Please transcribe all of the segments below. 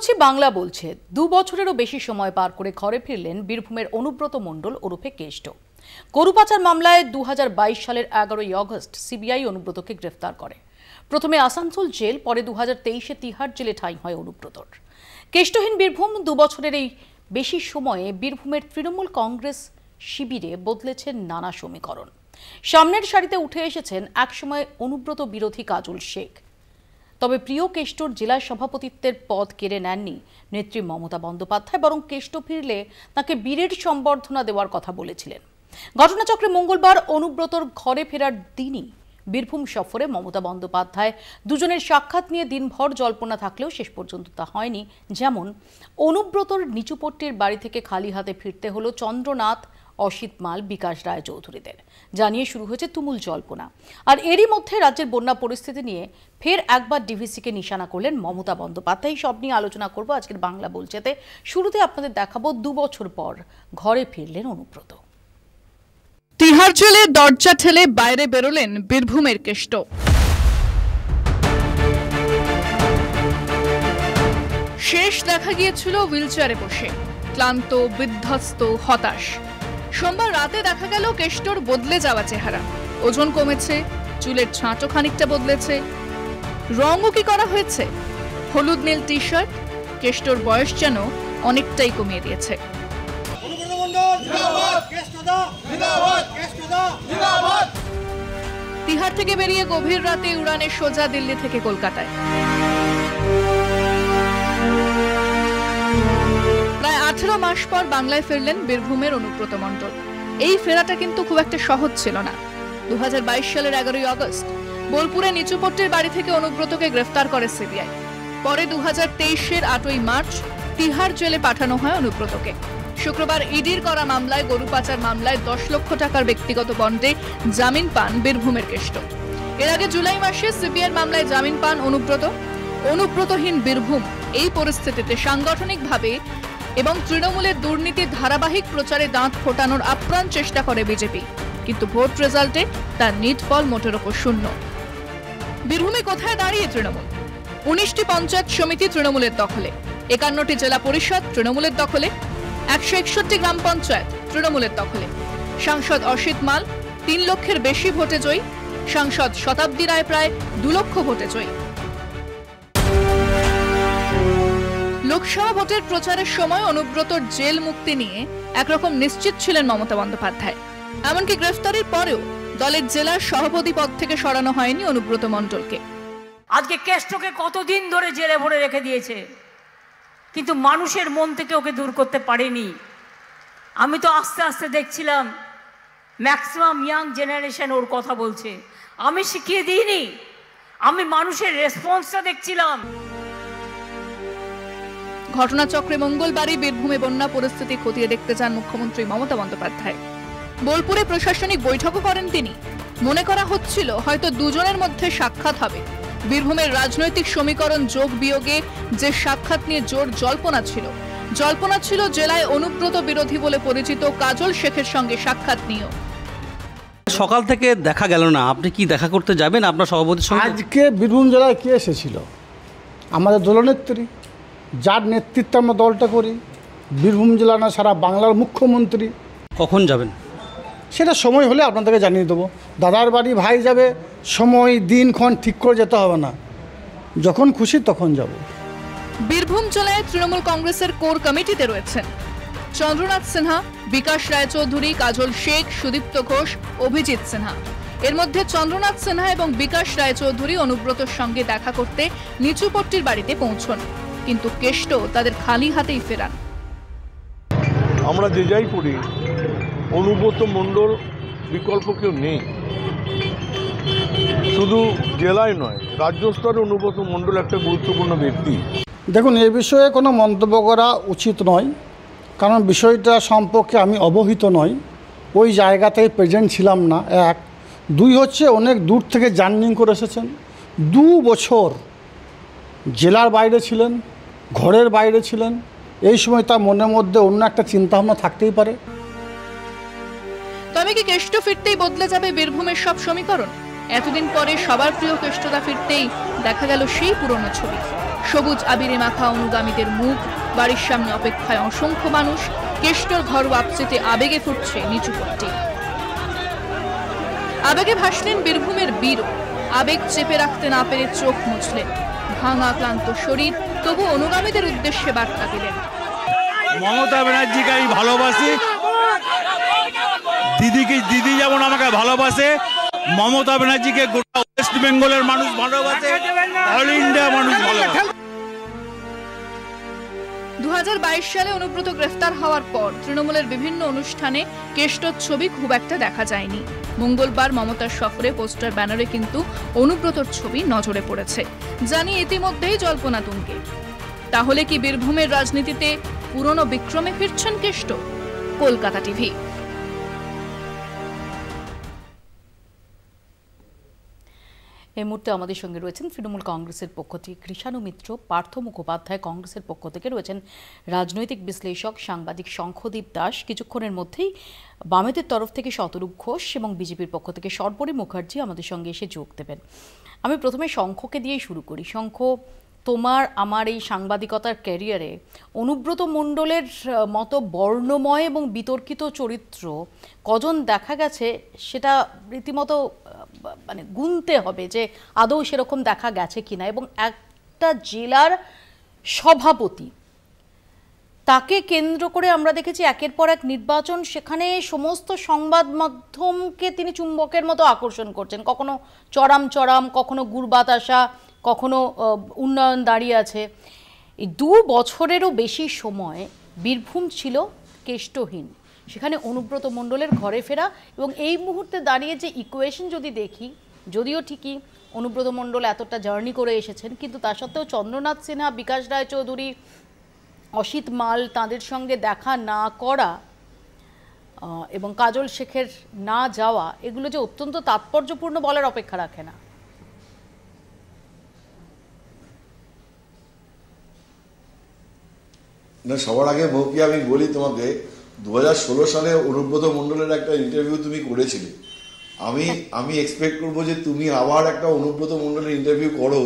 করছি বাংলা বলছে। 2 বছরেরও বেশি সময় পার করে ঘরে ফিরলেন বীরভূমের অনুব্রত মণ্ডল ওরফে কেষ্ট। গরু পাচার মামলায় 2022 সালের 11ই আগস্ট সিবিআই অনুব্রতকে গ্রেফতার করে। প্রথমে আসানসোল জেল, পরে 2023-এ তিহার জেলে ঠাঁই হয় অনুব্রতর। কেষ্টহীন বীরভূম 2 বছরের এই বেশি সময়ে বীরভূমের তৃণমূল কংগ্রেস শিবিরে বদলেছেন নানা সমীকরণ। সামনের সারিতে উঠে এসেছেন একসময় অনুব্রত বিরোধী কাজল শেখ। তবে প্রিয় কেষ্টর জেলা সভাপতিত্বের পদ কেড়ে নেননি নেত্রী মমতা বন্দ্যোপাধ্যায়, বরং কেষ্ট ফিরলে তাকে বীরের সম্বর্ধনা দেওয়ার কথা বলেছিলেন। ঘটনাচক্রে মঙ্গলবার অনুব্রতর ঘরে ফেরার দিনই বীরভূম সফরে মমতা বন্দ্যোপাধ্যায় দুজনের সাক্ষাৎ নিয়ে দিনভর জল্পনা থাকলেও শেষ পর্যন্ত তা হয়নি। যেমন অনুব্রতর নিচুপট্টির বাড়ি থেকে খালি হাতে ফিরতে হলো চন্দ্রনাথ, অসিত মাল, বিকাশ রায় চৌধুরীদের, জানিয়ে শুরু হয়েছে তুমুল জল্পনা। আর এরই মধ্যে রাজ্যের বন্যা পরিস্থিতি নিয়ে ফের একবার ডিভিসিকে নিশানা করলেন মমতা বন্দ্যোপাধ্যায়। সব নিয়ে আলোচনা করব আজকের বাংলা বলছেতে। শুরুতে আপনাদের দেখাবো 2 বছর পর ঘরে ফিরলেন অনুব্রত। তিহার জেলে দরজা ঠেলে বাইরে বেরোলেন বীরভূমের কেষ্ট। শেষ দেখা গিয়েছিল হুইলচেয়ারে বসে, ক্লান্ত, বিধ্বস্ত, হতাশ। সোমবার রাতে দেখা গেল কেষ্টর বদলে যাওয়া চেহারা। ওজন কমেছে, চুলের ছাঁটও খানিকটা বদলেছে, রঙও কি করা হয়েছে। হলুদ নীল টি শার্ট, কেষ্টর বয়স যেন অনেকটাই কমিয়ে দিয়েছে। তিহার থেকে বেরিয়ে গভীর রাতে উড়ানে সোজা দিল্লি থেকে কলকাতায়। প্রায় 18 মাস পর বাংলায় ফিরলেন বীরভূমের অনুব্রত মণ্ডল। এই ফেরাটা কিন্তু খুব একটা সহজ ছিল না। 2022 সালের 11ই আগস্ট বোলপুরে নিচুপট্টির বাড়ি থেকে অনুব্রতকে গ্রেফতার করে সিবিআই। পরে 2023-এর 8ই মার্চ তিহার জেলে পাঠানো হয় অনুব্রতকে। শুক্রবার ইডির করা মামলায়, গরু পাচার মামলায় 10 লক্ষ টাকার ব্যক্তিগত বন্ডে জামিন পান বীরভূমের কেষ্ট। এর আগে জুলাই মাসে সিবিআই মামলায় জামিন পান অনুব্রত। অনুব্রতহীন বীরভূম, এই পরিস্থিতিতে সাংগঠনিকভাবে এবং তৃণমূলের দুর্নীতির ধারাবাহিক প্রচারে দাঁত ফোটানোর আপ্রাণ চেষ্টা করে বিজেপি, কিন্তু ভোট রেজাল্টে তার নিট ফল মোটের ওপর শূন্য। বীরভূমে কোথায় দাঁড়িয়ে তৃণমূল? 19টি পঞ্চায়েত সমিতি তৃণমূলের দখলে, 51টি জেলা পরিষদ তৃণমূলের দখলে, 161টি গ্রাম পঞ্চায়েত তৃণমূলের দখলে। সাংসদ অসিত মাল 3 লক্ষের বেশি ভোটে জয়ী, সাংসদ শতাব্দী রায় প্রায় 2 লক্ষ ভোটে জয়ী। লোকসভা ভোটের প্রচারের সময় অনুব্রতর জেল মুক্তি নিয়ে একরকম নিশ্চিত ছিলেন মমতা বন্দ্যোপাধ্যায়। এমনকি গ্রেফতারির পরেও দলের জেলার সভাপতি পদ থেকে সরানো হয়নি অনুব্রত মণ্ডলকে। আজকে কেষ্টকে কতদিন ধরে জেলে ভরে রেখে দিয়েছে, কিন্তু মানুষের মন থেকে ওকে দূর করতে পারেনি। আমি তো আস্তে আস্তে দেখছিলাম ম্যাক্সিমাম ইয়াং জেনারেশন ওর কথা বলছে। আমি শিখিয়ে দিইনি, আমি মানুষের রেসপন্সটা দেখছিলাম। ঘটনাচক্রে মঙ্গলবারই বীরভূমে বন্যা পরিস্থিতি খতিয়ে দেখতে যান মুখ্যমন্ত্রী মমতা বন্দ্যোপাধ্যায়। বোলপুরে প্রশাসনিক বৈঠকও করেন তিনি। মনে করা হচ্ছিল হয়তো দুজনের মধ্যে সাক্ষাৎ হবে। বীরভূমের রাজনৈতিক সমীকরণ যোগ বিয়োগে যে সাক্ষাৎ নিয়ে জোর জল্পনা ছিল জেলায় অনুব্রত বিরোধী বলে পরিচিত কাজল শেখের সঙ্গে সাক্ষাৎ নিয়েও। সকাল থেকে দেখা গেল না, আপনি কি দেখা করতে যাবেন আপনার সভাপতির সঙ্গে? আজকে বীরভূম জেলায় কে এসেছিল? আমাদের দলনেত্রী, যার নেতৃত্বে আমরা দলটা করি। বীরভূম জেলা না, সারা বাংলার মুখ্যমন্ত্রী। কখন যাবেন? সেটা সময় হলে আপনাদেরকে জানিয়ে দেবো। দাদার বাড়ি ভাই যাবে, সময় দিনক্ষণ ঠিক করে যেতে হবে না, যখন খুশি তখন যাব। বীরভূম জেলায় তৃণমূল কংগ্রেসের কোর কমিটিতে রয়েছেন চন্দ্রনাথ সিনহা, বিকাশ রায় চৌধুরী, কাজল শেখ, সুদীপ্ত ঘোষ, অভিজিৎ সিনহা। এর মধ্যে চন্দ্রনাথ সিনহা এবং বিকাশ রায় চৌধুরী অনুব্রতর সঙ্গে দেখা করতে নিচুপট্টির বাড়িতে পৌঁছন, কিন্তু কেষ্ট তাদের খালি হাতেই ফেরান। আমরা যে যাই করি, অনুব্রত মণ্ডল বিকল্প কেউ নেই। শুধু জেলায় নয়, রাজ্য স্তরে অনুব্রত মণ্ডল একটা গুরুত্বপূর্ণ ব্যক্তি। দেখুন, এই বিষয়ে কোনো মন্তব্য করা উচিত নয়, কারণ বিষয়টা সম্পর্কে আমি অবহিত নই। ওই জায়গাতেই প্রেজেন্ট ছিলাম না, 1। 2 হচ্ছে অনেক দূর থেকে জার্নি করে এসেছেন। 2 বছর জেলার বাইরে ছিলেন, ঘরের বাইরে ছিলেন। এই সময় তার মনের মধ্যে অন্য একটা চিন্তাভাবনা থাকতেই পারে। তবে কি কেষ্ট ফিরতেই বদলে যাবে বীরভূমের সব সমীকরণ? এতদিন পরে সবার প্রিয় কেষ্টদা ফিরতেই দেখা গেল সেই পুরনো ছবি। সবুজ আবিরে মাখা অনুগামীদের মুখ, বাড়ির সামনে অপেক্ষায় অসংখ্য মানুষ। কেষ্টর ঘরোয়া আপসেতে আবেগে ফুটছে নিচুপট্টি। আবেগে ভাসলেন বীরভূমের বীর। আবেগ চেপে রাখতে না পেরে চোখ মুছলেন। ভাঙা ক্লান্ত শরীর, তবু অনুগামীদের উদ্দেশ্যে বার্তা দিলেন। মমতা ব্যানার্জিকে আমি ভালোবাসি, দিদি যেমন আমাকে ভালোবাসে, মমতা ব্যানার্জিকে গোটা ওয়েস্ট বেঙ্গলের মানুষ ভালোবাসে, অল ইন্ডিয়া মানুষ ভালোবাসে। 2022 সালে অনুব্রত গ্রেফতার হওয়ার পর তৃণমূলের বিভিন্ন অনুষ্ঠানে কেষ্টর ছবি খুব একটা দেখা যায়নি। মঙ্গলবার মমতার সফরে পোস্টার ব্যানারে কিন্তু অনুব্রতর ছবি নজরে পড়েছে। জানি ইতিমধ্যেই জল্পনা তুঙ্গে। তাহলে কি বীরভূমের রাজনীতিতে পুরনো বিক্রমে ফিরছেন কেষ্ট? কলকাতা টিভি। এই মুহূর্তে আমাদের সঙ্গে রয়েছেন তৃণমূল কংগ্রেসের পক্ষ থেকে কৃষাণু মিত্র, পার্থ মুখোপাধ্যায় কংগ্রেসের পক্ষ থেকে রয়েছেন রাজনৈতিক বিশ্লেষক সাংবাদিক শঙ্খদীপ দাস, কিছুক্ষণের মধ্যেই বামেদের তরফ থেকে শতরূপ ঘোষ এবং বিজেপির পক্ষ থেকে সর্বরী মুখার্জি আমাদের সঙ্গে এসে যোগ দেবেন। আমি প্রথমে শঙ্খকে দিয়েই শুরু করি। শঙ্খ, তোমার আমার এই সাংবাদিকতার ক্যারিয়ারে অনুব্রত মণ্ডলের মতো বর্ণময় এবং বিতর্কিত চরিত্র কজন দেখা গেছে সেটা রীতিমতো মানে গুনতে হবে যে আদৌ সেরকম দেখা গেছে কিনা। এবং একটা জেলার সভাপতি, তাকে কেন্দ্র করে আমরা দেখেছি একের পর এক নির্বাচন, সেখানে সমস্ত সংবাদ মাধ্যমকে তিনি চুম্বকের মতো আকর্ষণ করছেন। কখনো চড়াম চড়াম, কখনো গুড় বাতাসা, কখনো উন্নয়ন দাঁড়িয়ে আছে। এই 2 বছরেরও বেশি সময় বীরভূম ছিল কেষ্টহীন। সেখানে অনুব্রত মণ্ডলের ঘরে ফেরা এবং এই মুহূর্তে দাঁড়িয়ে যে ইকুয়েশন যদি দেখি, যদিও ঠিকই অনুব্রত মণ্ডল এতটা জার্নি করে এসেছেন, কিন্তু তা সত্ত্বেও চন্দ্রনাথ সিনহা, বিকাশ রায়চৌধুরী, অসিত মাল তাদের সঙ্গে দেখা না করা এবং কাজল শেখের না যাওয়া, এগুলো যে অত্যন্ত তাৎপর্যপূর্ণ বলার অপেক্ষা রাখে না। না, সবার আগে মৌকি আমি বলি তোমাকে, 2016 সালে অনুব্রত মণ্ডলের একটা ইন্টারভিউ তুমি করেছিলে। আমি এক্সপেক্ট করবো যে তুমি আবার একটা অনুব্রত মণ্ডলের ইন্টারভিউ করো,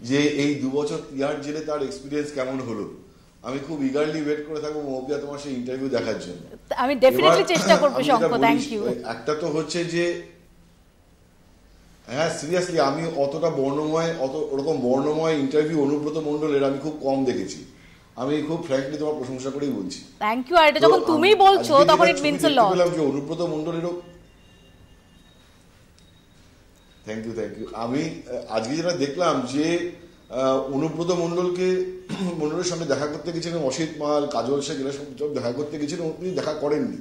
যে এই 2 বছর তিহার জেলে তার এক্সপিরিয়েন্স কেমন হলো। আমি খুব ইগারলি ওয়েট করে থাকবো মৌপিয়া তোমার সেই ইন্টারভিউ দেখার জন্য। আমি ডেফিনেটলি চেষ্টা করব শঙ্খ, থ্যাংক ইউ। একটা তো হচ্ছে যে হ্যাঁ সিরিয়াসলি আমি ওরকম বর্ণময় ইন্টারভিউ অনুব্রত মণ্ডলের আমি খুব কম দেখেছি। আমি খুব ফ্র্যাঙ্কলি তোমার প্রশংসা করেই বলছি। Thank you. আর এটা যখন তুমি বলছো তখন ইট মিন্স আ লট। যে অনুব্রত মণ্ডলেরও থ্যাংক ইউ। আমি আজকে যেটা দেখলাম যে অনুব্রত মণ্ডলের সঙ্গে দেখা করতে গেছিলেন অসিত মাল, কাজল শেখ, এরা সব দেখা করতে গেছিলেন, তিনি দেখা করেননি।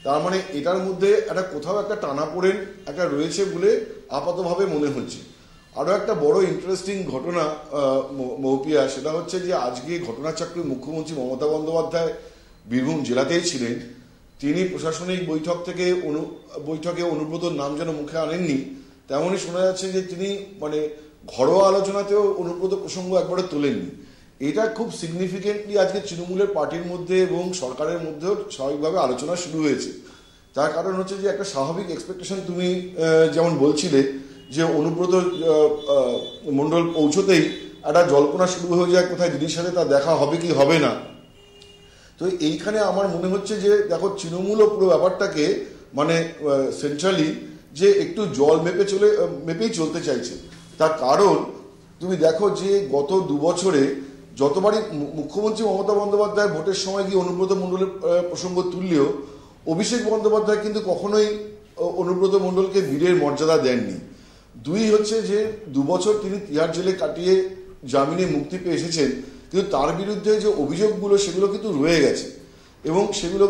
তার মানে এটার মধ্যে একটা কোথাও একটা টানাপোড়েন একটা রয়েছে বলে আপাতভাবে মনে হচ্ছে। আরও একটা বড় ইন্টারেস্টিং ঘটনা মৌপিয়া, সেটা হচ্ছে যে আজকে ঘটনাচক্রে মুখ্যমন্ত্রী মমতা বন্দ্যোপাধ্যায় বীরভূম জেলাতেই ছিলেন। তিনি প্রশাসনিক বৈঠকে অনুব্রতর নাম যেন মুখে আনেননি, তেমনই শোনা যাচ্ছে যে তিনি মানে ঘরোয়া আলোচনাতেও অনুব্রত প্রসঙ্গ একবারে তোলেননি। এটা খুব সিগনিফিকেন্টলি আজকে তৃণমূলের পার্টির মধ্যে এবং সরকারের মধ্যেও স্বাভাবিকভাবে আলোচনা শুরু হয়েছে। তার কারণ হচ্ছে যে একটা স্বাভাবিক এক্সপেকটেশন তুমি যেমন বলছিলে যে অনুব্রত মণ্ডল পৌঁছতেই একটা জল্পনা শুরু হয়ে যায় কোথায় দিদির সাথে তার দেখা হবে কি হবে না। তো এইখানে আমার মনে হচ্ছে যে দেখো তৃণমূলও পুরো ব্যাপারটাকে মানে সেন্ট্রালি যে একটু জল মেপেই চলতে চাইছে। তার কারণ তুমি দেখো যে গত 2 বছরে যতবারই মুখ্যমন্ত্রী মমতা বন্দ্যোপাধ্যায় ভোটের সময় গিয়ে অনুব্রত মণ্ডলের প্রসঙ্গ তুললেও অভিষেক বন্দ্যোপাধ্যায় কিন্তু কখনোই অনুব্রত মণ্ডলকে বীরের মর্যাদা দেননি। 2 হচ্ছে যে 2 বছর তিনি তিহার জেলে কাটিয়ে জামিনে মুক্তি পেয়ে এসেছেন, কিন্তু তার বিরুদ্ধে যে অভিযোগগুলো সেগুলো কিন্তু রয়ে গেছে এবং সেগুলো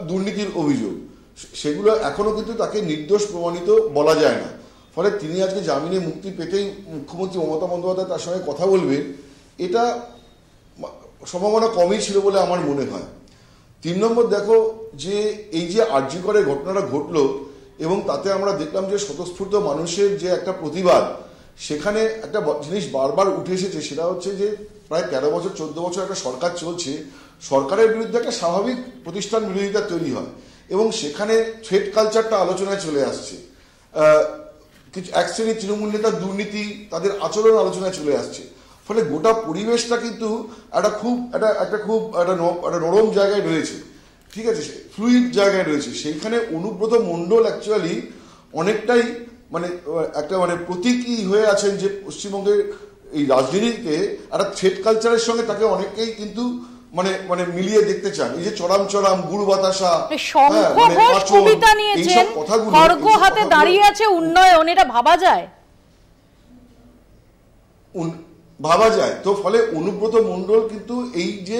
দুর্নীতির অভিযোগ, সেগুলো এখনো কিন্তু তাকে নির্দোষ প্রমাণিত বলা যায় না। ফলে তিনি আজকে জামিনে মুক্তি পেতেই মুখ্যমন্ত্রী মমতা বন্দ্যোপাধ্যায় তার সঙ্গে কথা বলবেন, এটা সম্ভাবনা কমই ছিল বলে আমার মনে হয়। 3 নম্বর দেখো যে এই যে আরজি করের ঘটনাটা ঘটলো এবং তাতে আমরা দেখলাম যে স্বতঃস্ফূর্ত মানুষের যে একটা প্রতিবাদ, সেখানে একটা জিনিস বারবার উঠে এসেছে, সেটা হচ্ছে যে প্রায় 13 বছর 14 বছর একটা সরকার চলছে, সরকারের বিরুদ্ধে একটা স্বাভাবিক প্রতিষ্ঠান বিরোধিতা তৈরি হয় এবং সেখানে থ্রেট কালচারটা আলোচনায় চলে আসছে। কিছু এক শ্রেণীর তৃণমূল নেতার দুর্নীতি, তাদের আচরণ আলোচনায় চলে আসছে। ফলে গোটা পরিবেশটা কিন্তু একটা খুব নরম জায়গায় রয়েছে, ঠিক আছে, ফ্লুইড জায়গায় রয়েছে। সেইখানে অনুব্রত মণ্ডল অ্যাকচুয়ালি অনেকটাই একটা প্রতীকী হয়ে আছেন যে পশ্চিমবঙ্গের এই রাজনীতিতে একটা থ্রেড কালচারের সঙ্গে তাকে অনেকেই কিন্তু মিলিয়ে দেখতে চান। এই যে চড়াম চড়াম গুড় বাতাসা, কবিতা নিয়েছেন, খড়গ হাতে দাঁড়িয়ে আছে, উন্নয়ন, এটা ভাবা যায় তো ফলে অনুব্রত মণ্ডল কিন্তু এই যে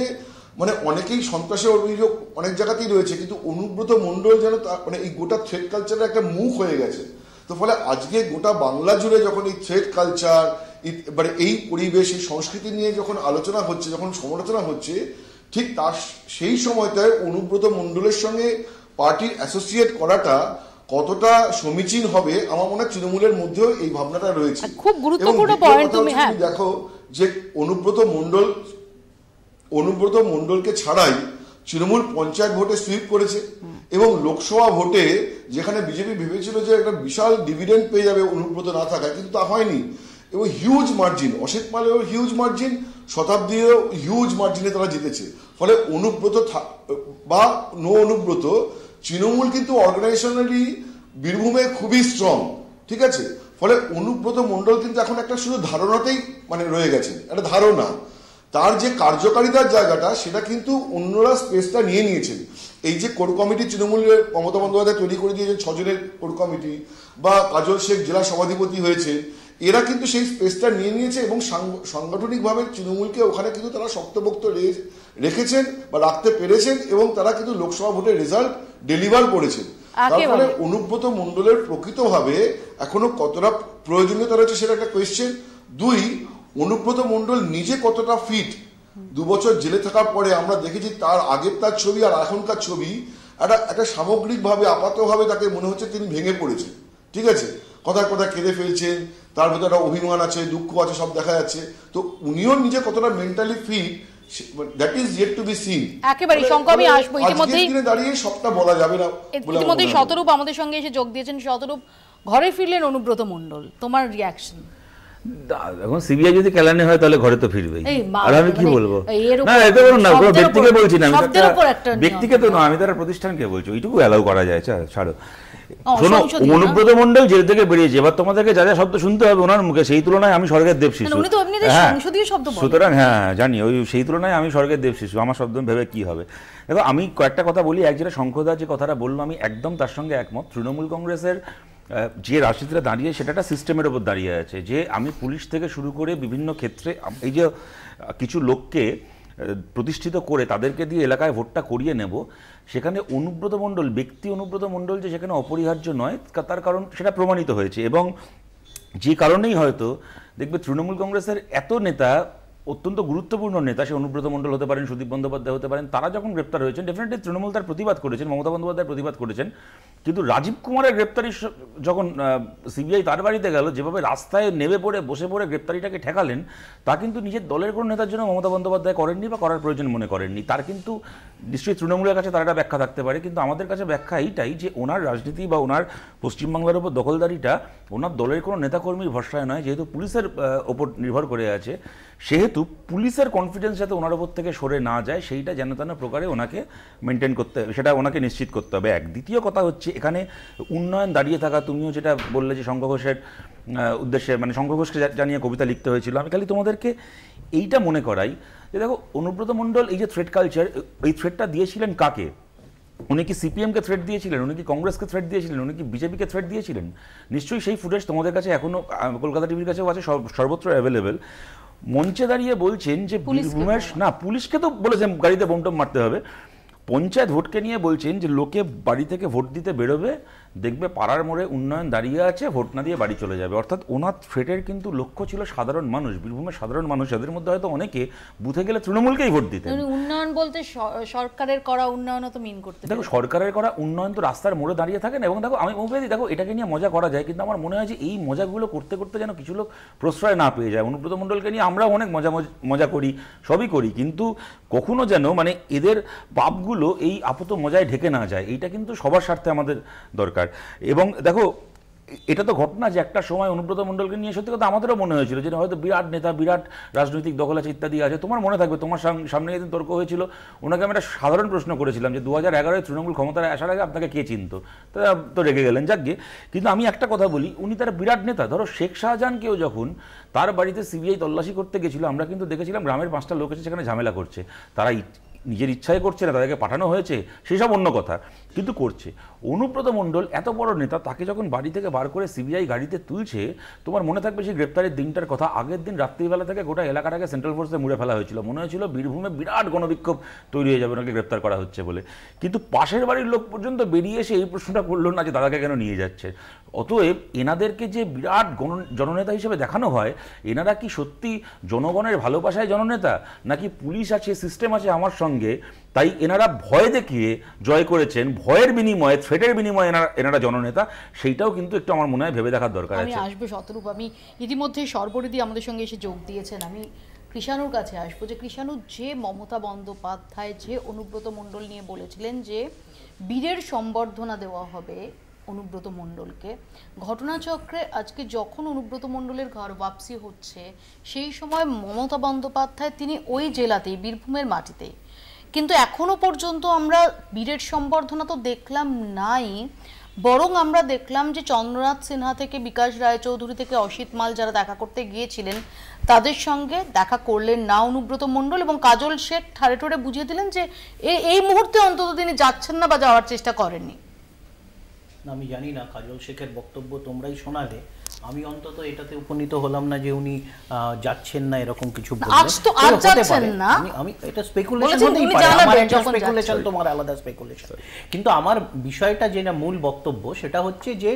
অনেকেই সন্ত্রাসের অভিযোগ অনেক জায়গাতেই রয়েছে, কিন্তু অনুব্রত মণ্ডল যেন এই গোটা থ্রেড কালচারের একটা মুখ হয়ে গেছে। তো ফলে আজকে গোটা বাংলা জুড়ে যখন এই থ্রেড কালচার এই পরিবেশ, এই সংস্কৃতি নিয়ে যখন আলোচনা হচ্ছে, যখন সমালোচনা হচ্ছে, ঠিক তার সেই সময়টায় অনুব্রত মণ্ডলের সঙ্গে পার্টির অ্যাসোসিয়েট করাটা কতটা সমীচীন হবে আমার মনে হয় তৃণমূলের মধ্যেও এই ভাবনাটা রয়েছে। খুব গুরুত্বপূর্ণ পয়েন্ট তুমি দেখো যে অনুব্রত মণ্ডলকে ছাড়াই তৃণমূল পঞ্চায়েত ভোটে সুইপ করেছে এবং লোকসভা ভোটে যেখানে বিজেপি ভেবেছিল যে একটা বিশাল ডিভিডেন্ড পেয়ে যাবে অনুব্রত না থাকায়, কিন্তু তা হয়নি। এবং হিউজ মার্জিন, অসিত মালেও হিউজ মার্জিন, শতাব্দীরও হিউজ মার্জিনে তারা জিতেছে। ফলে অনুব্রত বা নো অনুব্রত, তৃণমূল কিন্তু অর্গানাইজেশনালি বীরভূমে খুবই স্ট্রং, ঠিক আছে। ফলে অনুব্রত মণ্ডল কিন্তু এখন একটা শুধু ধারণাতেই রয়ে গেছেন, একটা ধারণা। তার যে কার্যকারিতার জায়গাটা সেটা কিন্তু অন্যরা স্পেসটা নিয়ে নিয়েছেন। এই যে কোর কমিটি তৃণমূলের মমতা বন্দ্যোপাধ্যায় তৈরি করে দিয়েছেন 6 জনের কোর কমিটি, বা কাজল শেখ জেলা সভাধিপতি হয়েছে, এরা কিন্তু সেই স্পেসটা নিয়ে নিয়েছে এবং সাংগঠনিকভাবে তৃণমূলকে ওখানে কিন্তু তারা শক্তপোক্ত রেখেছেন বা রাখতে পেরেছেন এবং তারা কিন্তু লোকসভা ভোটের রেজাল্ট ডেলিভার করেছেন। তারপরে অনুব্রত মণ্ডলের প্রকৃতভাবে এখনো কতটা প্রয়োজনীয়তা রয়েছে সেটা একটা কোয়েশ্চেন। 2, অনুব্রত মণ্ডল নিজে কতটা ফিট। 2 বছর জেলে থাকার পরে আমরা দেখেছি তার আগের তার ছবি আর এখনকার ছবি একটা সামগ্রিকভাবে আপাতভাবে তাকে মনে হচ্ছে তিনি ভেঙে পড়েছেন, ঠিক আছে, কথায় কথায় কেঁদে ফেলছেন, তার ভেতরে একটা অভিমান আছে, দুঃখ আছে, সব দেখা যাচ্ছে। তো উনিও নিজে কতটা mentally fit, that is yet to be seen. একেবারে শঙ্কর, আমি আসবো। ইতিমধ্যেই দাঁড়িয়ে সবটা বলা যাবে না। ইতিমধ্যেই শতরূপ আমাদের সঙ্গে এসে যোগ দিয়েছেন। শতরূপ, ঘরে ফিরলেন অনুব্রত মণ্ডল, তোমার রিয়াকশন? এখন সিবিআই যদি কেলানি হয় তাহলে ঘরে তো ফিরবেই, আর আমি কি বলবো? না, এটা বলুন না, কোনো ব্যক্তিকে বলছি না, ব্যক্তিকে তো না, আমি তার প্রতিষ্ঠানকে বলছি, ওইটুকু অ্যালাউ করা যায়। ছাড়ো, শোনো, অনুব্রত মণ্ডল জেল থেকে বেরিয়েছে, এবার তোমাদেরকে যা যা শব্দ শুনতে হবে ওনার মুখে, সেই তুলনায় আমি স্বর্গের দেব শিশু। সুতরাং হ্যাঁ জানি, ওই সেই তুলনায় আমি স্বর্গের দেব শিশু, আমার শব্দ ভেবে কি হবে। দেখো, আমি কয়েকটা কথা বলি। এক, যেটা শঙ্করদা যে কথাটা বললো, আমি একদম তার সঙ্গে একমত। তৃণমূল কংগ্রেসের যে রাজনীতিটা দাঁড়িয়ে, সেটা একটা সিস্টেমের ওপর দাঁড়িয়ে আছে, যে আমি পুলিশ থেকে শুরু করে বিভিন্ন ক্ষেত্রে এই যে কিছু লোককে প্রতিষ্ঠিত করে তাদেরকে দিয়ে এলাকায় ভোটটা করিয়ে নেব, সেখানে অনুব্রত মণ্ডল, ব্যক্তি অনুব্রত মণ্ডল যে সেখানে অপরিহার্য নয়, তার কারণ সেটা প্রমাণিত হয়েছে। এবং যে কারণেই হয়তো দেখবে তৃণমূল কংগ্রেসের এত নেতা, অত্যন্ত গুরুত্বপূর্ণ নেতা, সে অনুব্রত মণ্ডল হতে পারেন, সুদীপ বন্দ্যোপাধ্যায় হতে পারেন, তারা যখন গ্রেপ্তার হয়েছেন, ডেফিনেটলি তৃণমূল তার প্রতিবাদ করেছেন, মমতা বন্দ্যোপাধ্যায় প্রতিবাদ করেছেন। কিন্তু রাজীব কুমারের গ্রেপ্তারি যখন সিবিআই তার বাড়িতে গেল, যেভাবে রাস্তায় নেমে পড়ে বসে পড়ে গ্রেপ্তারিটাকে ঠেকালেন, তা কিন্তু নিজের দলের কোনো নেতার জন্য মমতা বন্দ্যোপাধ্যায় করেননি বা করার প্রয়োজন মনে করেননি। তার কিন্তু নিশ্চয়ই তৃণমূলের কাছে তার একটা ব্যাখ্যা থাকতে পারে, কিন্তু আমাদের কাছে ব্যাখ্যা এইটাই যে ওনার রাজনীতি বা ওনার পশ্চিমবাংলার ওপর দখলদারিটা ওনার দলের কোনো নেতাকর্মীর ভরসায় নয়, যেহেতু পুলিশের ওপর নির্ভর করে আছে, সেহেতু পুলিশের কনফিডেন্স যাতে ওনার ওপর থেকে সরে না যায়, সেইটা যেন তেন প্রকারে ওনাকে মেনটেন করতে হবে, সেটা ওনাকে নিশ্চিত করতে হবে। এক, দ্বিতীয় কথা হচ্ছে, এখানে উন্নয়ন দাঁড়িয়ে থাকা, তুমিও যেটা বললে যে শঙ্খ ঘোষের উদ্দেশ্যে, মানে শঙ্খ ঘোষকে জানিয়ে কবিতা লিখতে হয়েছিল, আমি খালি তোমাদেরকে এইটা মনে করাই যে দেখো, অনুব্রত মণ্ডল এই যে থ্রেড কালচার, এই থ্রেডটা দিয়েছিলেন কাকে? উনি কি সিপিএমকে থ্রেড দিয়েছিলেন? উনি কি কংগ্রেসকে থ্রেড দিয়েছিলেন? উনি কি বিজেপিকে থ্রেড দিয়েছিলেন? নিশ্চয়ই সেই ফুটেজ তোমাদের কাছে এখনও কলকাতা টিভির কাছেও আছে, সর্বত্র অ্যাভেলেবেল। মঞ্চে দাঁড়িয়ে বলছেন যে বীরভূমের, না, পুলিশকে তো বলেছেন গাড়িতে বোমটম মারতে হবে, পঞ্চায়েত ভোটকে নিয়ে বলছেন যে লোকে বাড়ি থেকে ভোট দিতে বেরোবে, দেখবে পাড়ার মোড়ে উন্নয়ন দাঁড়িয়ে আছে, ভোট না দিয়ে বাড়ি চলে যাবে। অর্থাৎ ওনার থ্রেটের কিন্তু লক্ষ্য ছিল সাধারণ মানুষ, বীরভূমের সাধারণ মানুষ, এদের মধ্যে হয়তো অনেকে বুথে গেলে তৃণমূলকেই ভোট দিতেন। উন্নয়ন বলতে সরকারের করা উন্নয়নও তো মিন করতে, দেখো, সরকারের করা উন্নয়ন তো রাস্তার মোড়ে দাঁড়িয়ে থাকে না। এবং দেখো, আমি বলতে, দেখো, এটাকে নিয়ে মজা করা যায়, কিন্তু আমার মনে হয় যে এই মজাগুলো করতে করতে যেন কিছু লোক প্রশ্রয় না পেয়ে যায়। অনুব্রত মণ্ডলকে নিয়ে আমরাও অনেক মজা করি, সবই করি, কিন্তু কখনো যেন মানে এদের পাপগুলো এই আপাত মজায় ঢেকে না যায়, এইটা কিন্তু সবার স্বার্থে আমাদের দরকার। এবং দেখো, এটা তো ঘটনা যে একটা সময় অনুব্রত মণ্ডলকে নিয়ে সত্যি কথা আমাদেরও মনে হয়েছিল যে হয়তো বিরাট নেতা, বিরাট রাজনৈতিক দখল আছে ইত্যাদি আছে। তোমার মনে থাকবে, তোমার সামনে যেদিন তর্ক হয়েছিল ওনাকে আমি একটা সাধারণ প্রশ্ন করেছিলাম যে 2011-এ তৃণমূল ক্ষমতায় আসার আগে আপনাকে কে চিনত, তো রেগে গেলেন, যাক গিয়ে। কিন্তু আমি একটা কথা বলি, উনি তার বিরাট নেতা। ধরো শেখ শাহজাহানকেও যখন তার বাড়িতে সিবিআই তল্লাশি করতে গেছিল, আমরা কিন্তু দেখেছিলাম গ্রামের 5টা লোক এসে সেখানে ঝামেলা করছে। তারা নিজের ইচ্ছায় করছে না, তাদেরকে পাঠানো হয়েছে, সেসব অন্য কথা, কিন্তু করছে। অনুব্রত মণ্ডল এত বড় নেতা, তাকে যখন বাড়ি থেকে বার করে সিবিআই গাড়িতে তুলছে, তোমার মনে থাকবে সেই গ্রেপ্তারের দিনটার কথা। আগের দিন রাত্রিবেলা থেকে গোটা এলাকাটাকে সেন্ট্রাল ফোর্সে মুড়ে ফেলা হয়েছিল, মনে হয়েছিল বীরভূমে বিরাট গণবিক্ষোভ তৈরি হয়ে যাবে, ওনাকে গ্রেপ্তার করা হচ্ছে বলে। কিন্তু পাশের বাড়ির লোক পর্যন্ত বেরিয়ে এসে এই প্রশ্নটা করলো না যে দাদাকে কেন নিয়ে যাচ্ছে। অতএব এনাদেরকে যে বিরাট জননেতা হিসেবে দেখানো হয়, এনারা কি সত্যি জনগণের ভালোবাসায় জননেতা, নাকি পুলিশ আছে, সিস্টেম আছে আমার সঙ্গে, তাই এনারা ভয় দেখিয়ে জয় করেছেন, ভয়ের বিনিময়ে, থ্রেটের বিনিময়ে এনারা জননেতা, সেইটাও কিন্তু একটু আমার মনে হয় ভেবে দেখার দরকার আছে। আমি আসবো শতরূপ, আমি ইতিমধ্যে সর্বরিদি আমাদের সঙ্গে এসে যোগ দিয়েছেন। আমি কৃষাণুর কাছে আসবো, যে কৃষাণু, যে মমতা বন্দ্যোপাধ্যায় যে অনুব্রত মণ্ডল নিয়ে বলেছিলেন যে বীরের সম্বর্ধনা দেওয়া হবে অনুব্রত মণ্ডলকে, ঘটনাচক্রে আজকে যখন অনুব্রত মণ্ডলের ঘর ওয়াপসি হচ্ছে, সেই সময় মমতা বন্দ্যোপাধ্যায় তিনি ওই জেলাতেই, বীরভূমের মাটিতেই। কিন্তু এখনো পর্যন্ত আমরা বীরের সম্বর্ধনা তো দেখলাম নাই, বরং আমরা দেখলাম যে চন্দ্রনাথ সিনহা থেকে বিকাশ রায়চৌধুরী থেকে অসিত মাল যারা দেখা করতে গিয়েছিলেন, তাদের সঙ্গে দেখা করলেন না অনুব্রত মণ্ডল, এবং কাজল শেখ ঠাড়ে ঠোড়ে বুঝিয়ে দিলেন যে এই মুহূর্তে অন্তত তিনি যাচ্ছেন না বা যাওয়ার চেষ্টা করেননি। আমি জানি না, কাজল শেখের বক্তব্য তোমরাই শোনালে, আমি অন্তত এটাতে উপনীত হলাম না যে উনি যাচ্ছেন না এরকম কিছু বললেন। আমি এটা স্পেকুলেশন হতেই পারে, আমার একটা স্পেকুলেশন, তোমার আলাদা স্পেকুলেশন। কিন্তু আমার বিষয়টা যেটা মূল বক্তব্য সেটা হচ্ছে যে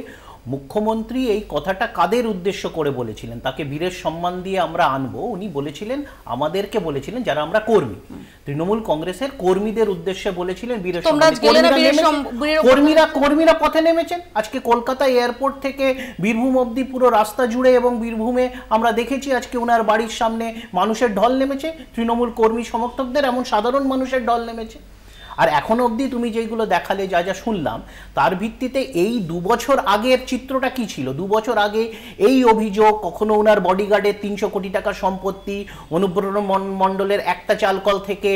মুখ্যমন্ত্রী এই কথাটা কাদের উদ্দেশ্য করে বলেছিলেন, তাকে বীরের সম্মান দিয়ে আমরা আনবো, উনি বলেছিলেন, আমাদেরকে বলেছিলেন যারা আমরা কর্মী, তৃণমূল কংগ্রেসের কর্মীদের উদ্দেশ্যে বলেছিলেন বীরের সম্মান। কর্মীরা পথে নেমেছেন। আজকে কলকাতা এয়ারপোর্ট থেকে বীরভূম অবধি পুরো রাস্তা জুড়ে এবং বীরভূমে আমরা দেখেছি আজকে ওনার বাড়ির সামনে মানুষের ঢল নেমেছে, তৃণমূল কর্মী সমর্থকদের, এমন সাধারণ মানুষের ঢল নেমেছে। আর এখনো অবধি তুমি যেগুলো দেখালে, যা যা শুনলাম, তার ভিত্তিতে এই 2 বছর আগের চিত্রটা কি ছিল? 2 বছর আগে এই অভিযোগ, কখনো ওনার বডিগার্ডের 300 কোটি টাকার সম্পত্তি, অনুব্রত মণ্ডলের একটা চালকল থেকে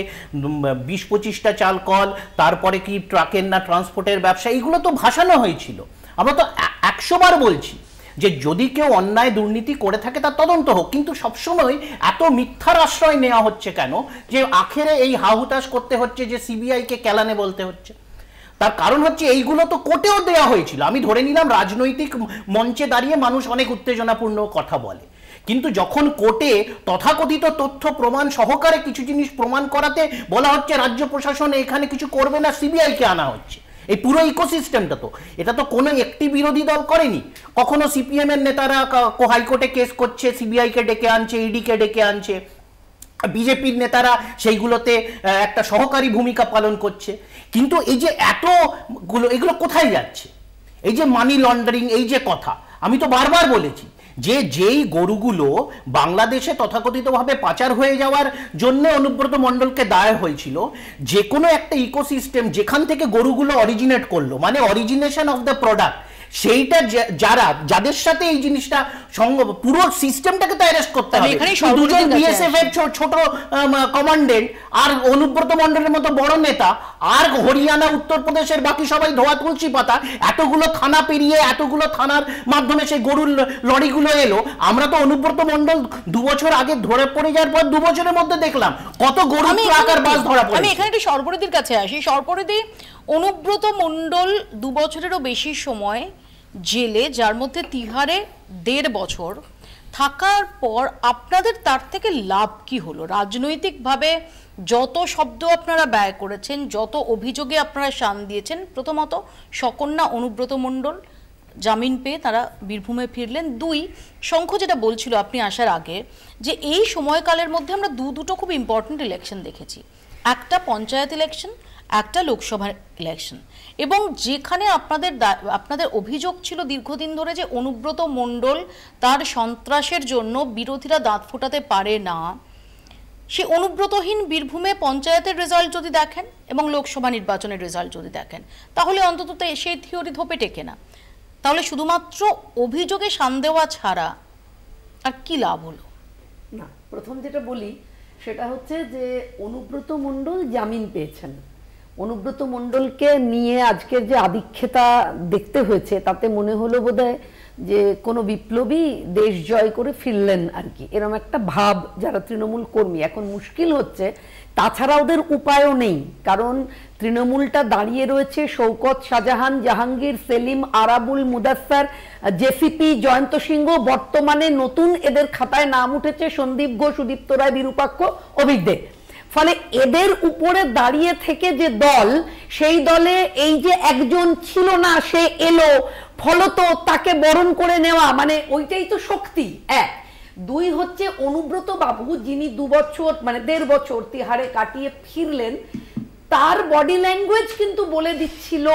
20-25টা চালকল, তারপরে কি ট্রাকের না ট্রান্সপোর্টের ব্যবসা, এইগুলো তো ভাসানো হয়েছিল। আমরা তো 100 বার বলছি যে যদি কেউ অন্যায় দুর্নীতি করে থাকে তার তদন্ত হোক, কিন্তু সবসময় এত মিথ্যার আশ্রয় নেওয়া হচ্ছে কেন যে আখেরে এই হাহুতাশ করতে হচ্ছে যে সিবিআইকে কেলানে বলতে হচ্ছে? তার কারণ হচ্ছে এইগুলো তো কোর্টেও দেওয়া হয়েছিল। আমি ধরে নিলাম রাজনৈতিক মঞ্চে দাঁড়িয়ে মানুষ অনেক উত্তেজনাপূর্ণ কথা বলে, কিন্তু যখন কোর্টে তথাকথিত তথ্য প্রমাণ সহকারে কিছু জিনিস প্রমাণ করাতে বলা হচ্ছে রাজ্য প্রশাসন এখানে কিছু করবে না, সিবিআইকে আনা হচ্ছে, এই পুরো ইকোসিস্টেমটা তো, এটা তো কোনো একটি বিরোধী দল করেনি। কখনো সিপিএম এর নেতারা হাইকোর্টে কেস করছে, সিবিআইকে ডেকে আনছে, ইডিকে ডেকে আনছে, বিজেপির নেতারা সেইগুলোতে একটা সহকারী ভূমিকা পালন করছে। কিন্তু এই যে এতগুলো, এগুলো কোথায় যাচ্ছে? এই যে মানি লন্ডারিং, এই যে কথা আমি তো বারবার বলেছি যে যেই গরুগুলো বাংলাদেশে তথাকথিতভাবে পাচার হয়ে যাওয়ার জন্য অনুব্রত মণ্ডলকে দায় হয়েছিল, যে কোনো একটা ইকোসিস্টেম যেখান থেকে গরুগুলো অরিজিনেট করলো, মানে অরিজিনেশন অফ দ্য প্রোডাক্ট, সেইটা যাদের সাথে এই জিনিসটা পুরো সিস্টেমটাকে তো অ্যারেস্ট করতে হবে। দুজন বিএসএফ এর ছোট কমান্ডেন্ট আর অনুব্রত মণ্ডলের মতো বড় নেতা আর হরিয়ানা উত্তরপ্রদেশের বাকি সবাই ধোয়া তুলসী পাতা, এতগুলো থানা পেরিয়ে, এতগুলো থানার মাধ্যমে সেই গরুর লরিগুলো এলো। আমরা তো অনুব্রত মণ্ডল 2 বছর আগে ধরে পড়ে যাওয়ার পর 2 বছরের মধ্যে দেখলাম কত গরু ট্রাক আর বাস ধরা পড়ে। আমি এখানে একটু সর্বরিদির কাছে আসি। সর্বরিদি, অনুব্রত মণ্ডল 2 বছরেরও বেশি সময় জেলে, যার মধ্যে তিহারে 1.5 বছর থাকার পর আপনাদের তার থেকে লাভ কি হলো? রাজনৈতিকভাবে যত শব্দ আপনারা ব্যয় করেছেন, যত অভিযোগে আপনারা শান দিয়েছেন, প্রথমত সকন্যা অনুব্রত মণ্ডল জামিন পেয়ে তারা বীরভূমে ফিরলেন। 2, শঙ্খ যেটা বলছিল আপনি আসার আগে, যে এই সময়কালের মধ্যে আমরা দুটো খুব ইম্পর্টেন্ট ইলেকশন দেখেছি, একটা পঞ্চায়েত ইলেকশন, একটা লোকসভার ইলেকশন, এবং যেখানে আপনাদের অভিযোগ ছিল দীর্ঘদিন ধরে যে অনুব্রত মণ্ডল তার সন্ত্রাসের জন্য বিরোধীরা দাঁত ফোটাতে পারে না, সে অনুব্রতহীন বীরভূমে পঞ্চায়েতের রেজাল্ট যদি দেখেন এবং লোকসভা নির্বাচনের রেজাল্ট যদি দেখেন, তাহলে অন্তত সেই থিওরি ধোপে টেকে না। তাহলে শুধুমাত্র অভিযোগে শান দেওয়া ছাড়া আর কি লাভ হলো? না, প্রথম যেটা বলি সেটা হচ্ছে যে অনুব্রত মণ্ডল জামিন পেয়েছেন। অনুব্রত মণ্ডলকে নিয়ে আজকের যে আদিক্ষেতা দেখতে হয়েছে তাতে মনে হলো বোধহয় যে কোনো বিপ্লবী দেশ জয় করে ফিরলেন আর কি, এরকম একটা ভাব যারা তৃণমূল কর্মী। এখন মুশকিল হচ্ছে তাছাড়া ওদের উপায়ও নেই, কারণ তৃণমূলটা দাঁড়িয়ে রয়েছে শওকত, শাহজাহান, জাহাঙ্গীর, সেলিম, আরাবুল, মুদাস্সার, জেসিপি, জয়ন্ত সিংহ, বর্তমানে নতুন এদের খাতায় নাম উঠেছে সন্দীপ ঘোষ, সুদীপ্ত রায়, বিরূপাক্ষ, অভিক দে। ফলে এদের উপরে দাঁড়িয়ে থেকে যে দল, সেই দলে এই যে একজন ছিল না সে এলো, ফলত তাকে বরণ করে নেওয়া, মানে ওইটাই তো শক্তি। এক, দুই হচ্ছে অনুব্রত বাবু যিনি 2 বছর মানে 1.5 বছর তিহারে কাটিয়ে ফিরলেন, তার বডি ল্যাঙ্গুয়েজ কিন্তু বলে দিচ্ছিল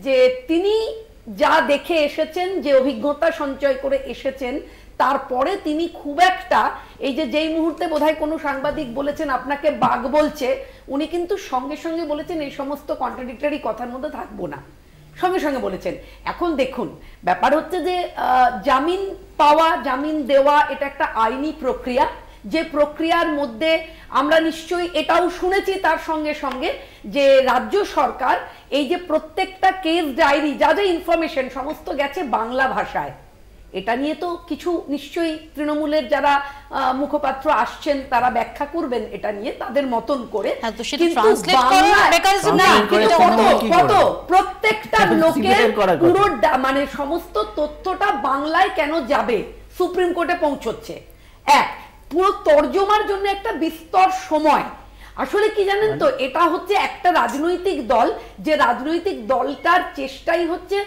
যে তিনি যা দেখে এসেছেন, যে অভিজ্ঞতা সঞ্চয় করে এসেছেন, তারপরে তিনি খুব একটা এই যে যেই মুহূর্তে বোধহয় কোনো সাংবাদিক বলেছেন আপনাকে বাঘ বলছে, উনি কিন্তু সঙ্গে সঙ্গে বলেছেন এই সমস্ত কন্ট্রাডিক্টরি কথার মধ্যে থাকবো না, সঙ্গে সঙ্গে বলেছেন। এখন দেখুন ব্যাপার হচ্ছে যে জামিন পাওয়া, জামিন দেওয়া এটা একটা আইনি প্রক্রিয়া, যে প্রক্রিয়ার মধ্যে আমরা নিশ্চয়ই এটাও শুনেছি তার সঙ্গে সঙ্গে যে রাজ্য সরকার এই যে প্রত্যেকটা কেস ডায়েরি যা যা ইনফরমেশন সমস্ত গেছে বাংলা ভাষায়। এটা নিয়ে তো কিছু নিশ্চয়ই তৃণমূলের যারা মুখপাত্র আসছেন তারা ব্যাখ্যা করবেন এটা নিয়ে তাদের মতন করে, প্রত্যেকটা লোকের পুরো মানে সমস্ত তথ্যটা বাংলায় কেন যাবে, সুপ্রিম কোর্টে পৌঁছচ্ছে। এক, পুরো তর্জমার জন্য একটা বিস্তর সময়। আসলে কি জানেন তো, এটা হচ্ছে একটা রাজনৈতিক দল, যে রাজনৈতিক দলটার চেষ্টাই হচ্ছে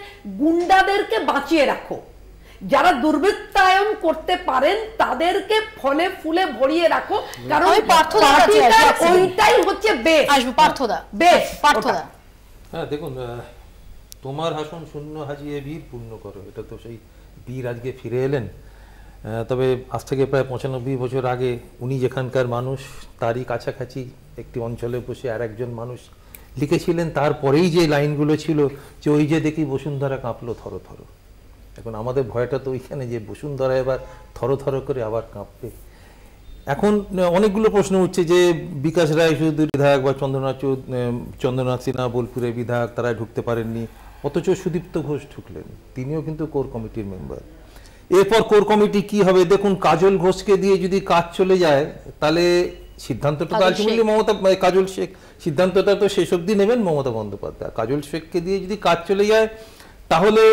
গুন্ডাদেরকে বাঁচিয়ে রাখো, যারা দুর্বৃত্তায়ন করতে পারেন তাদেরকে ফলে ফুলে ভরিয়ে রাখো, কারণ ওইটাই হচ্ছে বেশ। হ্যাঁ দেখুন, তোমার হাসন শূন্য হাজিয়ে বীর পূর্ণ করো, এটা তো সেই বীর আজকে ফিরে এলেন। তবে আজ থেকে প্রায় 95 বছর আগে উনি যেখানকার মানুষ তারই কাছাকাছি একটি অঞ্চলে বসে আর একজন মানুষ লিখেছিলেন, তারপরেই যে লাইনগুলো ছিল যে ওই যে দেখি বসুন্ধরা কাঁপলো থরো থরো। এখন আমাদের ভয়টা তো ওইখানে যে বসুন্ধরা এবার থরো থরো করে আবার কাঁপবে। এখন অনেকগুলো প্রশ্ন উঠছে যে বিকাশ রায় শুধু বিধায়ক বা চন্দ্রনাথ সিনহা বোলপুরের বিধায়ক, তারা ঢুকতে পারেননি, অথচ সুদীপ্ত ঘোষ ঢুকলেন, তিনিও কিন্তু কোর কমিটির মেম্বার। এরপর কোর কমিটি কি হবে? দেখুন, কাজল ঘোষকে দিয়ে যদি কাজ চলে যায় তাহলে সিদ্ধান্তটা তো আলটিমেটলি কাজল শেখ, সিদ্ধান্তটা তো শেষ অবধি নেবেন মমতা বন্দ্যোপাধ্যায়। কাজল শেখকে দিয়ে যদি কাজ চলে যায় তাহলে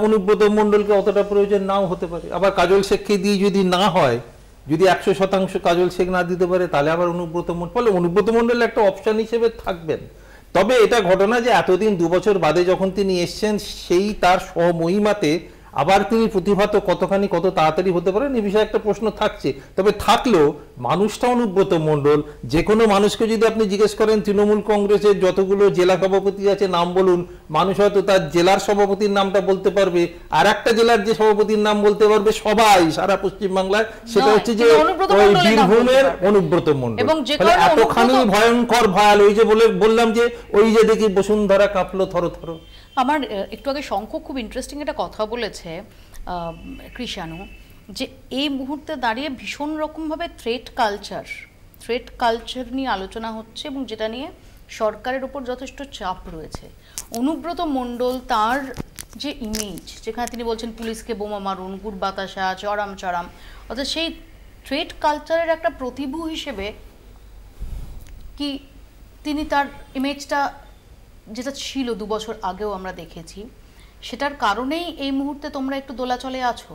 অনুব্রত মণ্ডলকে অতটা প্রয়োজন নাও হতে পারে। আবার কাজল শেখকে দিয়ে যদি না হয়, যদি 100% কাজল শেখ না দিতে পারে, তাহলে আবার অনুব্রত মণ্ডল একটা অপশন হিসেবে থাকবেন। তবে এটা ঘটনা যে এতদিন 2 বছর বাদে যখন তিনি এসছেন, সেই তার স্বমহিমাতে আবার তিনি প্রতিভাত কতখানি কত তাড়াতাড়ি হতে পারেন এই বিষয়ে একটা প্রশ্ন থাকছে। তবে থাকলেও মানুষটা অনুব্রত মণ্ডল, যে কোনো মানুষকে যদি আপনি জিজ্ঞেস করেন তৃণমূল কংগ্রেসের যতগুলো জেলা সভাপতি আছে নাম বলুন, মানুষ হয়তো তার জেলার সভাপতির নামটা বলতে পারবে, আর একটা জেলার যে সভাপতির নাম বলতে পারবে সবাই সারা পশ্চিমবাংলায়, সেটা হচ্ছে যে ওই বীরভূমের অনুব্রত মণ্ডল। এতখানি ভয়ঙ্কর ভয়াল, ওই যে বললাম যে ওই যে দেখি বসুন্ধরা কাঁপলো থরো থরো। আমার একটু আগে শঙ্খ খুব ইন্টারেস্টিং একটা কথা বলেছে কৃষাণু, যে এই মুহূর্তে দাঁড়িয়ে ভীষণ রকমভাবে থ্রেট কালচার নিয়ে আলোচনা হচ্ছে, এবং যেটা নিয়ে সরকারের উপর যথেষ্ট চাপ রয়েছে। অনুব্রত মণ্ডল তার যে ইমেজ, যেখানে তিনি বলছেন পুলিশকে বোমা মারুন, গুড় বাতাসা, চড়াম, অর্থাৎ সেই থ্রেট কালচারের একটা প্রতিভূ হিসেবে কি তিনি তার ইমেজটা যেটা ছিল 2 বছর আগেও আমরা দেখেছি, সেটার কারণেই এই মুহূর্তে তোমরা একটু দোলাচলে আছো?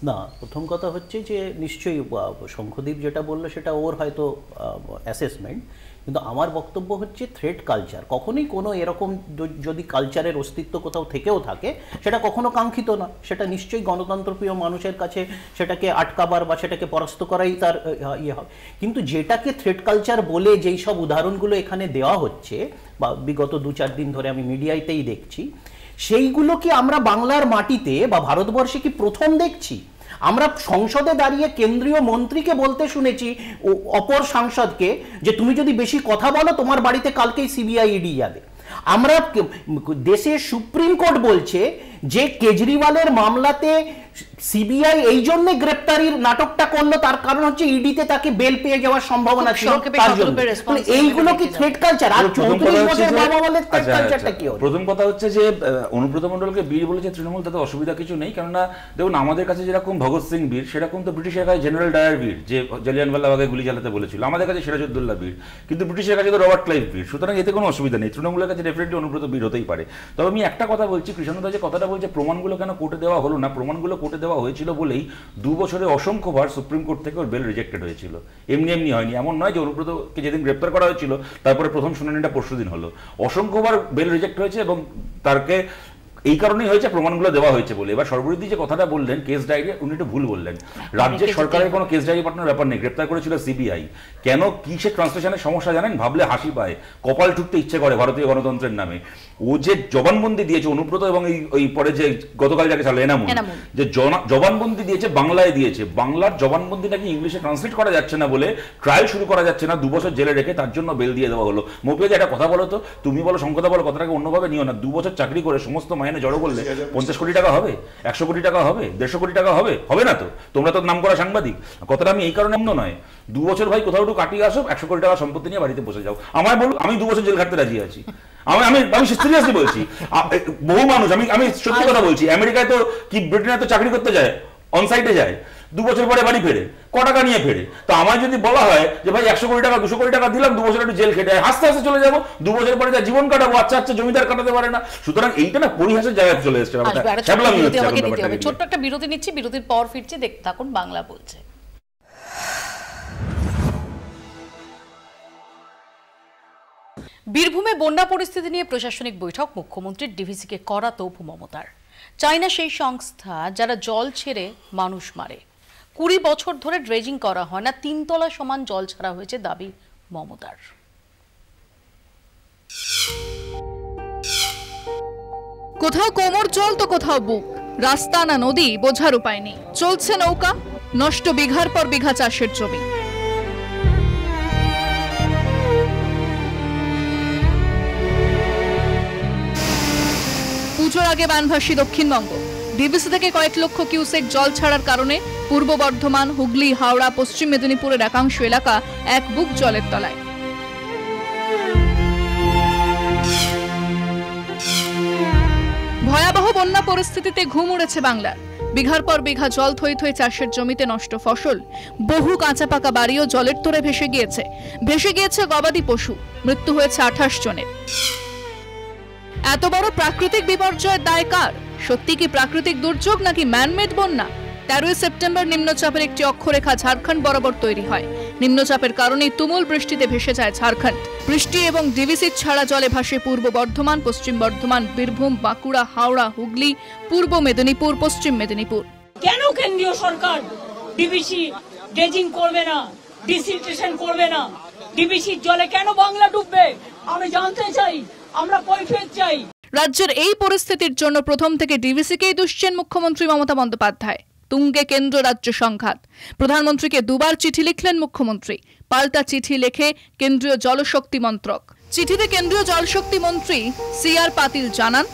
না, প্রথম কথা হচ্ছে যে নিশ্চয়ই শঙ্খদীপ যেটা বললো সেটা ওর হয়তো অ্যাসেসমেন্ট, কিন্তু আমার বক্তব্য হচ্ছে থ্রেট কালচার কখনোই কোনো এরকম যদি কালচারের অস্তিত্ব কোথাও থেকেও থাকে সেটা কখনো কাঙ্ক্ষিত না। সেটা নিশ্চয়ই গণতন্ত্রপ্রিয় মানুষের কাছে সেটাকে আটকাবার বা সেটাকে পরাস্ত করাই তার ইয়ে হবে। কিন্তু যেটাকে থ্রেট কালচার বলে যেই সব উদাহরণগুলো এখানে দেওয়া হচ্ছে বা বিগত 2-4 দিন ধরে আমি মিডিয়াতেই দেখছি, সেইগুলো কি আমরা বাংলার মাটিতে বা ভারতবর্ষে কি প্রথম দেখছি? আমরা সংসদে দাঁড়িয়ে কেন্দ্রীয় মন্ত্রীকে বলতে শুনেছি অপর সাংসদকে যে তুমি যদি বেশি কথা বলো তোমার বাড়িতে কালকেই সিবিআই ইডি যাবে। আমরা দেশের সুপ্রিম কোর্ট বলছে যে কেজরিওয়ালের মামলাতে সিবিআই এই জন্য গ্রেপ্তারির নাটকটা করলো, তার কারণ হচ্ছে ইডিতে তাকে বেল পেয়ে যাওয়ার সম্ভাবনা ছিল তার জন্য। এইগুলো কি থ্রেট কালচার? আর 34 বছর বাবা বলে থ্রেট কালচারটা কি হলো? প্রথম কথা হচ্ছে যে অনুব্রত মণ্ডলকে বীর বলেছে তৃণমূল, তাতে অসুবিধা কিছু নেই, কেননা দেখুন আমাদের কাছে যেরকম ভগৎ সিং বীর, সেরকম তো ব্রিটিশের কাছে জেনারেল ডায়ার বীর, যে জালিয়ানওয়ালাবাগে গুলি চালাতে বলেছিল। আমাদের কাছে সিরাজউদ্দৌলা বীর, কিন্তু ব্রিটিশের কাছে তো রবার্ট ক্লাইভ বীর। সুতরাং এতে কোনো অসুবিধা নেই, তৃণমূলের কাছে ডেফিনেটলি অনুব্রত বীর হতেই পারে। তবে আমি একটা কথা বলছি, কৃষ্ণদা যে কথাটা বলছে প্রমাণগুলো কেন কোর্টে দেওয়া হলো না, প্রমাণগুলো কোর্টে দেওয়া হয়েছিল বলেই 2 বছরে অসংখ্যবার সুপ্রিম কোর্ট থেকে ওর বেল রিজেক্টেড হয়েছিল। এমনি এমনি হয়নি, এমন নয় যে অনুব্রতকে যেদিন গ্রেপ্তার করা হয়েছিল তারপরে প্রথম শুনানিটা পরশুদিন হলো। অসংখ্যবার বেল রিজেক্ট হয়েছে এবং তাকে এই কারণেই হয়েছে প্রমাণগুলো দেওয়া হয়েছে বলে। এবার সর্বরিদ্ধি যে কথাটা বললেন কেস ডায়েরি, উনি একটু ভুল বললেন। রাজ্যের সরকারের কোনো কেস ডায়েরি পাঠানোর ব্যাপার নেই, গ্রেপ্তার করেছিল সিবিআই। কেন কিসের ট্রান্সলেশনের সমস্যা জানেন? ভাবলে হাসি পায়, কপাল ঠুকতে ইচ্ছে করে ভারতীয় গণতন্ত্রের নামে। ও যে জবানবন্দি দিয়েছে অনুব্রত এবং এই পরে যে গতকাল যাকে চাল এনামুল, যে জবানবন্দি দিয়েছে বাংলায় দিয়েছে, বাংলার জবানবন্দি নাকি ইংলিশে ট্রান্সলেট করা যাচ্ছে না বলে ট্রায়াল শুরু করা যাচ্ছে না, 2 বছর জেলে রেখে তার জন্য বেল দিয়ে দেওয়া হলো। মৌপিয়া একটা কথা বলো তো, তুমি বলো শঙ্কদা বলো, কথাটাকে অন্যভাবে নিও না। 2 বছর চাকরি করে সমস্ত মাইনে জড়ো করলে 50 কোটি টাকা হবে, 100 কোটি টাকা হবে, 150 কোটি টাকা হবে? হবে না তো। তোমরা তো নাম করা সাংবাদিক। কথাটা আমি এই কারণে নয়, 2 বছর ভাই কোথাও একটু কাটিয়ে আসো, 100 কোটি টাকা সম্পত্তি নিয়ে বাড়িতে বসে যাও। আমায় বলুন, আমি 2 বছর জেল খাটতে রাজি আছি। আমি সিরিয়াসলি বলছি, বহু মানুষ, আমি সত্যি কথা বলছি, আমেরিকায় তো কি ব্রিটেনে তো চাকরি করতে যায়, অনসাইটে যায়, 2 বছর পরে বাড়ি ফেরে, ক টাকা নিয়ে ফেরে। তো আমার যদি বলা হয় যে ভাই 100 কোটি টাকা 200 কোটি টাকা দিলাম, 2 বছর একটু জেল খেটে হাসতে হাসতে চলে যাবো, 2 বছর পরে যা জীবন কাটাবো, আচ্ছা জমিদার কাটাতে পারে না। সুতরাং এইটা না পরিহাসের জায়গায় চলে এসছে। ছোট্ট একটা বিরতি নিচ্ছি, বিরতির পর ফিরছি, দেখতে থাকুন বাংলা বলছে। বীরভূমে বন্যা পরিস্থিতি নিয়ে প্রশাসনিক বৈঠক, মুখ্যমন্ত্রীর ডিভিসিকে কড়া তোপ মমতার। চাই না সেই সংস্থা যারা জল ছেড়ে মানুষ মারে। 20 বছর ধরে ড্রেজিং করা হয় না, 3 তলা সমান জল ছাড়া হয়েছে, দাবি মমতার। কোথাও কোমর জল তো কোথাও বুক, রাস্তা না নদী বোঝার উপায় নেই। চলছে নৌকা, নষ্ট বিঘার পর বিঘা চাষের জমি। পুজোর আগে বানভাসী দক্ষিণবঙ্গ। ডিভিসি থেকে কয়েক লক্ষ কিউসেক জল ছাড়ার কারণে পূর্ব বর্ধমান, হুগলি, হাওড়া, পশ্চিম মেদিনীপুরের একাংশ এলাকা এক বুক জলের তলায়। ভয়াবহ বন্যা পরিস্থিতিতে ঘুম উড়েছে বাংলার। বিঘার পর বিঘা জল থই থই, চাষের জমিতে নষ্ট ফসল, বহু কাঁচা পাকা বাড়িও জলের তোড়ে ভেসে গিয়েছে গবাদি পশু, মৃত্যু হয়েছে 28 জনের। এত বড় প্রাকৃতিক বিপর্যয়ের দায় কার? সত্যি কি প্রাকৃতিক দুর্যোগ নাকি ম্যানমেড বন্যা? 13 সেপ্টেম্বর নিম্নচাপের একটি অক্ষরেখা ঝাড়খণ্ড বরাবর তৈরি হয়। নিম্নচাপের কারণেই তুমুল বৃষ্টিতে ভেসে যায় ঝাড়খণ্ড। বৃষ্টি এবং ডিভিসির ছাড়া জলে ভাসে পূর্ব বর্ধমান, পশ্চিম বর্ধমান, বীরভূম, বাঁকুড়া, হাওড়া, হুগলি, পূর্ব মেদিনীপুর, পশ্চিম মেদিনীপুর। কেন কেন্দ্রীয় সরকার ডিভিসি ড্রেজিং করবে না, ডিসিলটেশন করবে না? ডিভিসির জলে কেন বাংলা ডুববে? আমি জানতে চাই, আমরা কৈফিয়ত চাই। রাজ্যের এই পরিস্থিতির জন্য প্রথম থেকে ডিভিসিকেই দুষছেন মুখ্যমন্ত্রী মমতা বন্দ্যোপাধ্যায়। তুঙ্গে কেন্দ্র রাজ্য সংঘাত। প্রধানমন্ত্রীকে 2 বার চিঠি লিখলেন মুখ্যমন্ত্রী। পাল্টা চিঠি লেখে কেন্দ্রীয় জলশক্তি মন্ত্রক। চিঠিতে কেন্দ্রীয় জলশক্তি মন্ত্রী CR পাতিল জানান,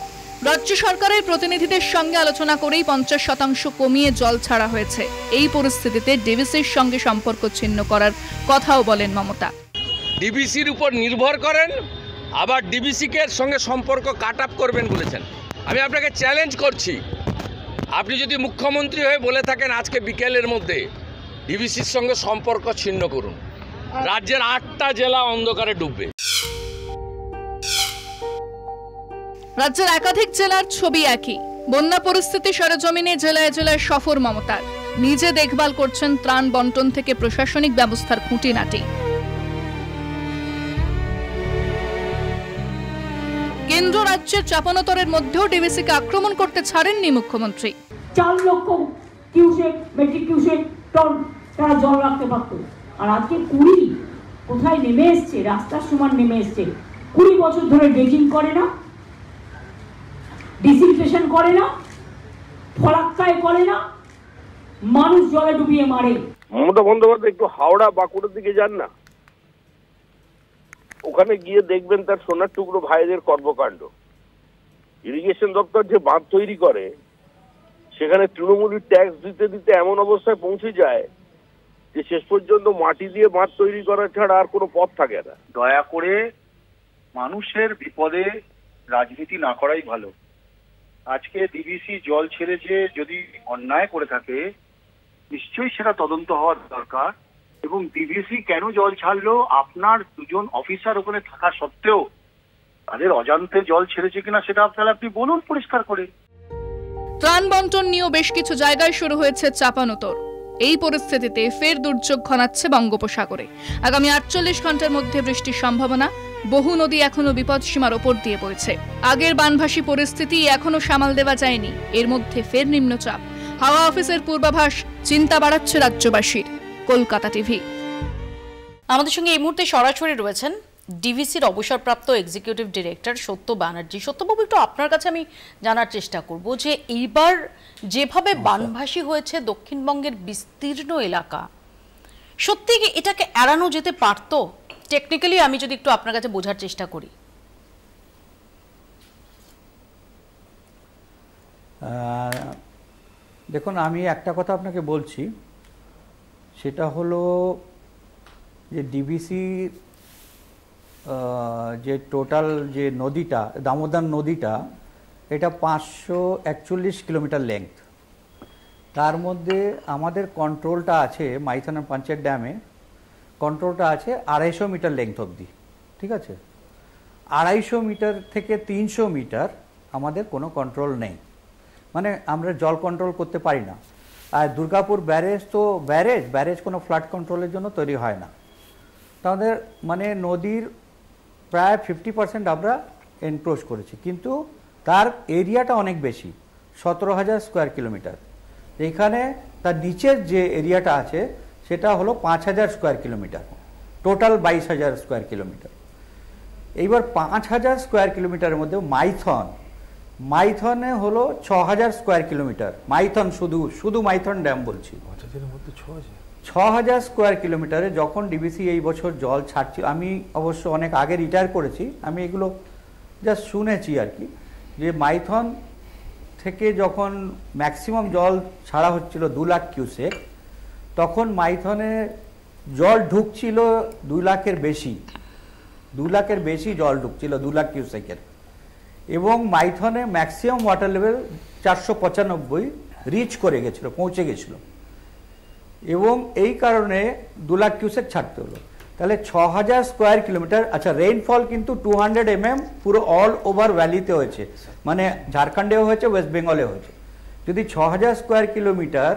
রাজ্য সরকারের প্রতিনিধিদের সঙ্গে আলোচনা করেই 50% কমিয়ে জল ছাড়া হয়েছে। এই পরিস্থিতিতে ডিভিসির সঙ্গে সম্পর্ক ছিন্ন করার কথাও বলেন মমতা। ডিভিসির উপর নির্ভর করেন, আবার ডিভিসিকে সঙ্গে সম্পর্ক কাট আপ করবেন বলেছেন। আমি আপনাকে চ্যালেঞ্জ করছি, আপনি যদি মুখ্যমন্ত্রী হয়ে বলে থাকেন আজকে বিকেলের মধ্যে ডিভিসির সঙ্গে সম্পর্ক ছিন্ন করুন, রাজ্যের 8টা জেলা অন্ধকারে ডুববে। রাজ্যের একাধিক জেলার ছবি একই। বন্যা পরিস্থিতি সরেজমিনে জেলায় জেলায় সফর মমতার। নিজে দেখভাল করছেন ত্রাণ বন্টন থেকে প্রশাসনিক ব্যবস্থার খুঁটিনাটি। কেন্দ্র রাজ্যের চাপানোতরের মধ্যেও ডিভিসিকে আক্রমণ করতে ছাড়েননি মুখ্যমন্ত্রী। 4 লক্ষ কিউসেক মেট্রিক কিউসেক টন তারা জল রাখতে পারত, আর আজকে 20 কোথায় নেমে এসছে, রাস্তার সমান নেমে এসছে। 20 বছর ধরে ড্রেজিং করে না, ডিসিলটেশন করে না, ফলাক্কায় করে না, মানুষ জলে ডুবিয়ে মারে। মমতা বন্দ্যোপাধ্যায় একটু হাওড়া বাঁকুড়ার দিকে যান না, ওখানে গিয়ে দেখবেন তার সোনার টুকরো ভাইদের কর্মকাণ্ড। ইরিগেশন দপ্তর যে বাঁধ তৈরি করে সেখানে তৃণমূলের ট্যাক্স দিতে দিতে এমন অবস্থায় পৌঁছে যায় যে শেষ পর্যন্ত মাটি দিয়ে বাঁধ তৈরি করা ছাড়া আর কোনো পথ থাকে না। দয়া করে মানুষের বিপদে রাজনীতি না করাই ভালো। আজকে ডিবিসি জল ছেড়েছে, যদি অন্যায় করে থাকে নিশ্চয়ই সেটা তদন্ত হওয়ার দরকার। এবং ডিবিসি কেন জল ছাড়লো, আপনার দুজন অফিসার ওখানে থাকা সত্ত্বেও তাদের অজান্তে জল ছেড়েছে কিনা সেটা তাহলে আপনি বলুন পরিষ্কার করে। ত্রাণ বন্টন নিয়েও বেশ কিছু জায়গায় শুরু হয়েছে চাপানোতর। এই পরিস্থিতিতে ফের দুর্যোগ ঘনাচ্ছে বঙ্গোপসাগরে। আগামী 48 ঘন্টার মধ্যে বৃষ্টির সম্ভাবনা। বহু নদী এখনো বিপদসীমার ওপর দিয়ে বইছে। আগের বানভাসী পরিস্থিতি এখনো সামাল দেওয়া যায়নি। এর মধ্যে ফের নিম্নচাপ। হাওয়া অফিসের পূর্বাভাস চিন্তা বাড়াচ্ছে রাজ্যবাসীর। কলকাতা টিভি। আমাদের সঙ্গে এই মুহূর্তে সরাসরি রয়েছেন ডিভিসির অবসরপ্রাপ্ত এক্সিকিউটিভ ডিরেক্টর সত্য ব্যানার্জি। সত্যবাবু, একটু আপনার কাছে আমি জানার চেষ্টা করব যে এইবার যেভাবে বানভাসী হয়েছে দক্ষিণবঙ্গের বিস্তীর্ণ এলাকা, সত্যি কি এটাকে এড়ানো যেতে পারত? টেকনিক্যালি আমি যদি একটু আপনার কাছে বোঝার চেষ্টা করি। দেখুন, আমি একটা কথা আপনাকে বলছি, সেটা হলো যে ডিবিসির যে টোটাল যে নদীটা, দামোদর নদীটা, এটা 541 কিলোমিটার লেংথ। তার মধ্যে আমাদের কন্ট্রোলটা আছে মাইথন পাঞ্চেত ড্যামে, কন্ট্রোলটা আছে 250 মিটার লেংথ অবধি। ঠিক আছে, 250 মিটার থেকে 300 মিটার আমাদের কোনো কন্ট্রোল নেই, মানে আমরা জল কন্ট্রোল করতে পারি না। আর দুর্গাপুর ব্যারেজ তো ব্যারেজ কোনো ফ্লাড কন্ট্রোলের জন্য তৈরি হয় না। তাদের মানে নদীর প্রায় 50% আমরা এনক্রোচ করেছি, কিন্তু তার এরিয়াটা অনেক বেশি, 17,000 স্কোয়ার কিলোমিটার। এখানে তার নিচের যে এরিয়াটা আছে সেটা হলো 5,000 square kilometre, total 22,000 square kilometre. এইবার 5,000 স্কোয়ার কিলোমিটারের মধ্যে মাইথনে হলো 6,000 স্কোয়ার কিলোমিটার। মাইথন শুধু মাইথন ড্যাম বলছি, 6,000 স্কোয়ার কিলোমিটারে যখন ডিবিসি এই বছর জল ছাড়ছিল, আমি অবশ্য অনেক আগে রিটায়ার করেছি, আমি এগুলো জাস্ট শুনেছি আর কি, যে মাইথন থেকে যখন ম্যাক্সিমাম জল ছাড়া হচ্ছিল 2 লাখ কিউসেক, তখন মাইথনে জল ঢুকছিল 2 লাখের বেশি জল ঢুকছিল 2 লাখ কিউসেকের। এবং মাইথনে ম্যাক্সিমাম ওয়াটার লেভেল 495 রিচ করে গেছিল, পৌঁছে গেছিল। এবং এই কারণে 2 লাখ কিউসেক ছাড়তে হলো। তাহলে 6,000 স্কোয়ার কিলোমিটার। আচ্ছা, রেইনফল কিন্তু 200 mm পুরো অল ওভার ভ্যালিতে হয়েছে, মানে ঝাড়খণ্ডেও হয়েছে, ওয়েস্ট বেঙ্গলে হয়েছে। যদি 6,000 স্কোয়ার কিলোমিটার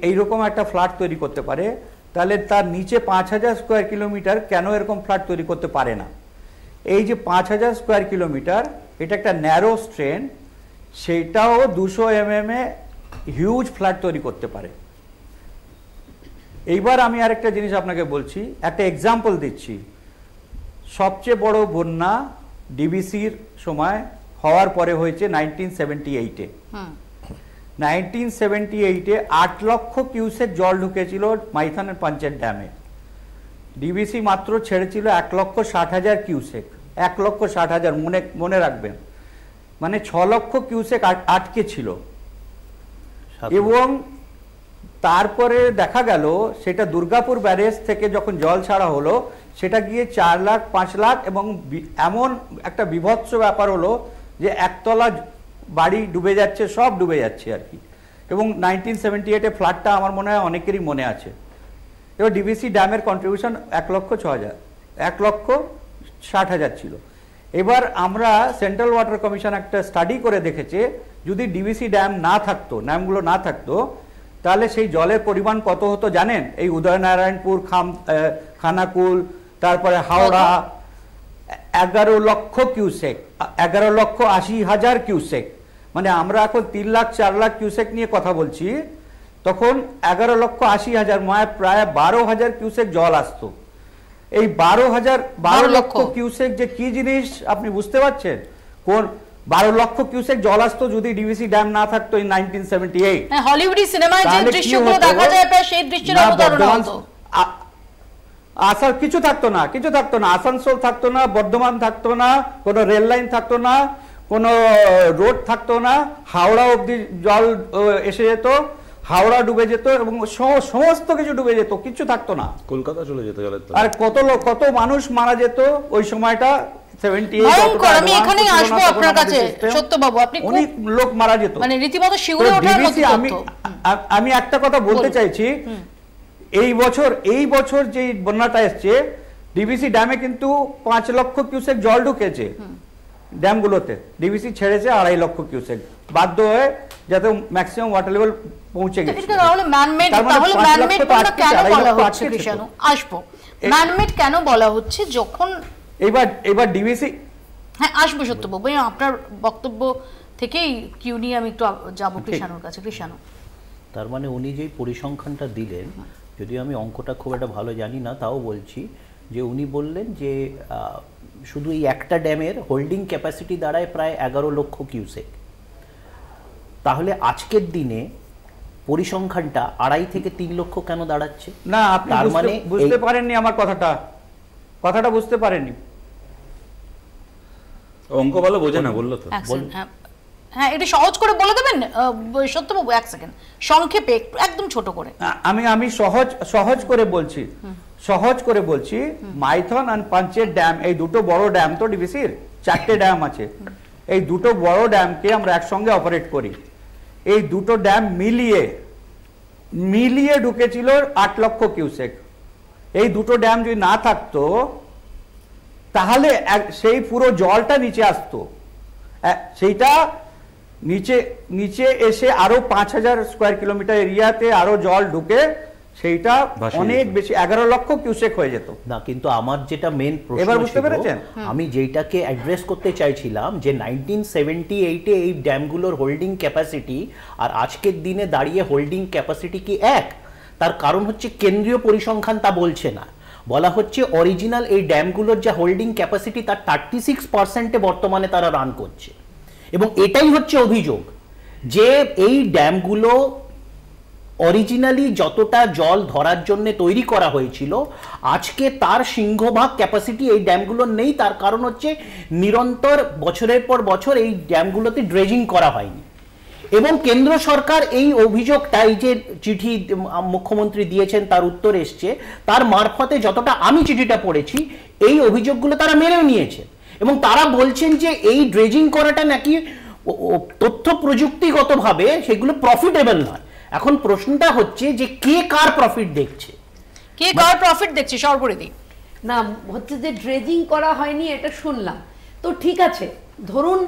এইরকম একটা ফ্লাড তৈরি করতে পারে, তাহলে তার নিচে 5,000 স্কোয়ার কিলোমিটার কেন এরকম ফ্লাড তৈরি করতে পারে না? এই যে 5,000 স্কোয়ার কিলোমিটার, এটা একটা ন্যারো স্ট্রেন, সেটাও 200 mm হিউজ ফ্লাড তৈরি করতে পারে। এইবার আমি আরেকটা জিনিস আপনাকে বলছি, একটা এক্সাম্পল দিচ্ছি। সবচেয়ে বড় বন্যা ডিবিসির সময় হওয়ার পরে হয়েছে 1978-এ। 1978-এ 8 লক্ষ কিউসেক জল ঢুকেছিল মাইথনের পাঞ্চেত ড্যামে। ডিবিসি মাত্র ছেড়েছিল 1,60,000 কিউসেক, 1,60,000, মনে রাখবেন, মানে 6 লক্ষ কিউসেক আটকে ছিল। এবং তারপরে দেখা গেল সেটা দুর্গাপুর ব্যারেজ থেকে যখন জল ছাড়া হলো, সেটা গিয়ে 4 লাখ 5 লাখ, এবং এমন একটা বিভৎস ব্যাপার হলো যে একতলা বাড়ি ডুবে যাচ্ছে, সব ডুবে যাচ্ছে আর কি। এবং 1978-এ ফ্লাডটা আমার মনে হয় অনেকেরই মনে আছে। এবার ডিবিসি ড্যামের কন্ট্রিবিউশন 1,60,000 ছিল। এবার আমরা সেন্ট্রাল ওয়াটার কমিশন একটা স্টাডি করে দেখেছে, যদি ডিবিসি ড্যাম না থাকতো, ড্যামগুলো না থাকতো, তাহলে সেই জলের পরিমাণ কত হতো জানেন? এই উদয়নারায়ণপুর, খানাকুল, তারপরে হাওড়া, 11 লক্ষ কিউসেক, 11,80,000 কিউসেক। মানে আমরা এখন 3 লাখ 4 লাখ কিউসেক নিয়ে কথা বলছি, তখন 11,80,000, প্রায় 12,000 কিউসেক জল আসতো। এই 12 লক্ষ কিউসেক যে কি জিনিস আপনি বুঝতে পারছেন? কোন 12 লক্ষ কিউসেক জল আসতো যদি ডিবিসি ড্যাম না থাকতো। এই 1978 হলিউডি সিনেমায় যে দৃশ্যগুলো দেখা যায় প্রায় সেই দৃশ্যের অবতারণা হতো। কিছু থাকতো না, আসানসোল থাকতো না, বর্ধমান থাকতো না, কোনো রেল লাইন থাকতো না, কোনো রোড থাকতো না, হাওড়া অবধি জল এসে যেত, হাওড়া ডুবে যেত এবং সমস্ত কিছু ডুবে যেত, কিছু থাকতো না, কলকাতা চলে যেত জলের তলায়। আর কত মানুষ মারা যেত ওই সময়টা। আমি এখানে আসবো আপনার কাছে সত্যবাবু, আপনি অনেক লোক মারা যেত, মানে রীতিমতো শিউরে ওঠার মতো। আমি একটা কথা বলতে চাইছি, এই বছর যে বন্যাটা এসছে ডিবিসি ড্যামে কিন্তু 5 লক্ষ কিউসেক জল ঢুকেছে ড্যামগুলোতে, ডিবিসি ছেড়েছে 2.5 লক্ষ কিউসেক, বাধ্য হয়ে যাতে ম্যাক্সিমাম ওয়াটার লেভেল পৌঁছে গেছে। তাহলে ম্যানমেড কেন বলা হচ্ছে কৃষাণু? আসবো ম্যানমেড কেন বলা হচ্ছে যখন এবার ডিবিসি, হ্যাঁ আসবো সত্যবাবু, আপনার বক্তব্য থেকেই কিউ নিয়ে আমি একটু যাবো কৃষাণুর কাছে। কৃষাণু, তার মানে উনি যেই পরিসংখ্যানটা দিলেন, যদিও আমি অঙ্কটা খুব একটা ভালো জানি না, তাও বলছি যে উনি বললেন যে শুধু এই একটা ড্যামের হোল্ডিং ক্যাপাসিটি দাঁড়ায় প্রায় 11 লক্ষ কিউসেক। তাহলে আজকের দিনে পরিসংখ্যানটা 2.5 থেকে 3 লক্ষ কেন দাঁড়াচ্ছে? না, আপনি বুঝতে পারেননি আমার কথাটা বুঝতে পারেননি। অঙ্ক ভালো বোঝে না বললো তো। হ্যাঁ, এটা সহজ করে বলে দেবেন সত্যবাবু, 1 সেকেন্ড সংক্ষেপে একদম ছোট করে। আমি সহজ করে বলছি মাইথন আর পাঞ্চেত ড্যাম, এই দুটো বড় ড্যাম তো ডিবিসির 4টে ড্যাম আছে, এই দুটো বড় ড্যামকে আমরা একসঙ্গে অপারেট করি। এই দুটো ড্যাম মিলিয়ে ঢুকেছিল 8 লক্ষ কিউসেক। এই দুটো ড্যাম যদি না থাকতো তাহলে সেই পুরো জলটা নিচে আসতো, সেইটা নিচে এসে আরো 5000 স্কোয়ার কিলোমিটার এরিয়াতে আরো জল ঢুকে সেইটা অনেক বেশি 11 লক্ষ কিউসেক হয়ে যেত না। কিন্তু আমার যেটা মেন প্রশ্ন, এবার বুঝতে পেরেছেন, আমি যেটাকে অ্যাড্রেস করতে চাইছিলাম যে 1978-এ এই ড্যামগুলোর হোল্ডিং ক্যাপাসিটি আর আজকের দিনে দাঁড়িয়ে হোল্ডিং ক্যাপাসিটি কি এক? তার কারণ হচ্ছে কেন্দ্রীয় পরিসংখ্যান তা বলছে না, বলা হচ্ছে অরিজিনাল এই ড্যামগুলোর যে হোল্ডিং ক্যাপাসিটি তার 36%-এ বর্তমানে তারা রান করছে। এবং এটাই হচ্ছে অভিযোগ যে এই ড্যামগুলো অরিজিনালি যতটা জল ধরার জন্য তৈরি করা হয়েছিল আজকে তার সিংহভাগ ক্যাপাসিটি এই ড্যামগুলোর নেই। তার কারণ হচ্ছে নিরন্তর বছরের পর বছর এই ড্যামগুলোতে ড্রেজিং করা হয়নি। এবং কেন্দ্র সরকার এই অভিযোগটা, এই যে চিঠি মুখ্যমন্ত্রী দিয়েছেন তার উত্তর এসছে, তার মারফতে যতটা আমি চিঠিটা পড়েছি এই অভিযোগগুলো তারা মেনে নিয়েছে এবং তারা বলছেন যে এই ড্রেজিং করাটা নাকি তথ্য প্রযুক্তিগতভাবে সেগুলো প্রফিটেবল নয়। এখন প্রশ্নটা হচ্ছে যে কে কার প্রফিট দেখছে, সর্বরিদি না হচ্ছে যে ড্রেজিং করা হয়নি এটা শুনলাম, তো ঠিক আছে, ধরুন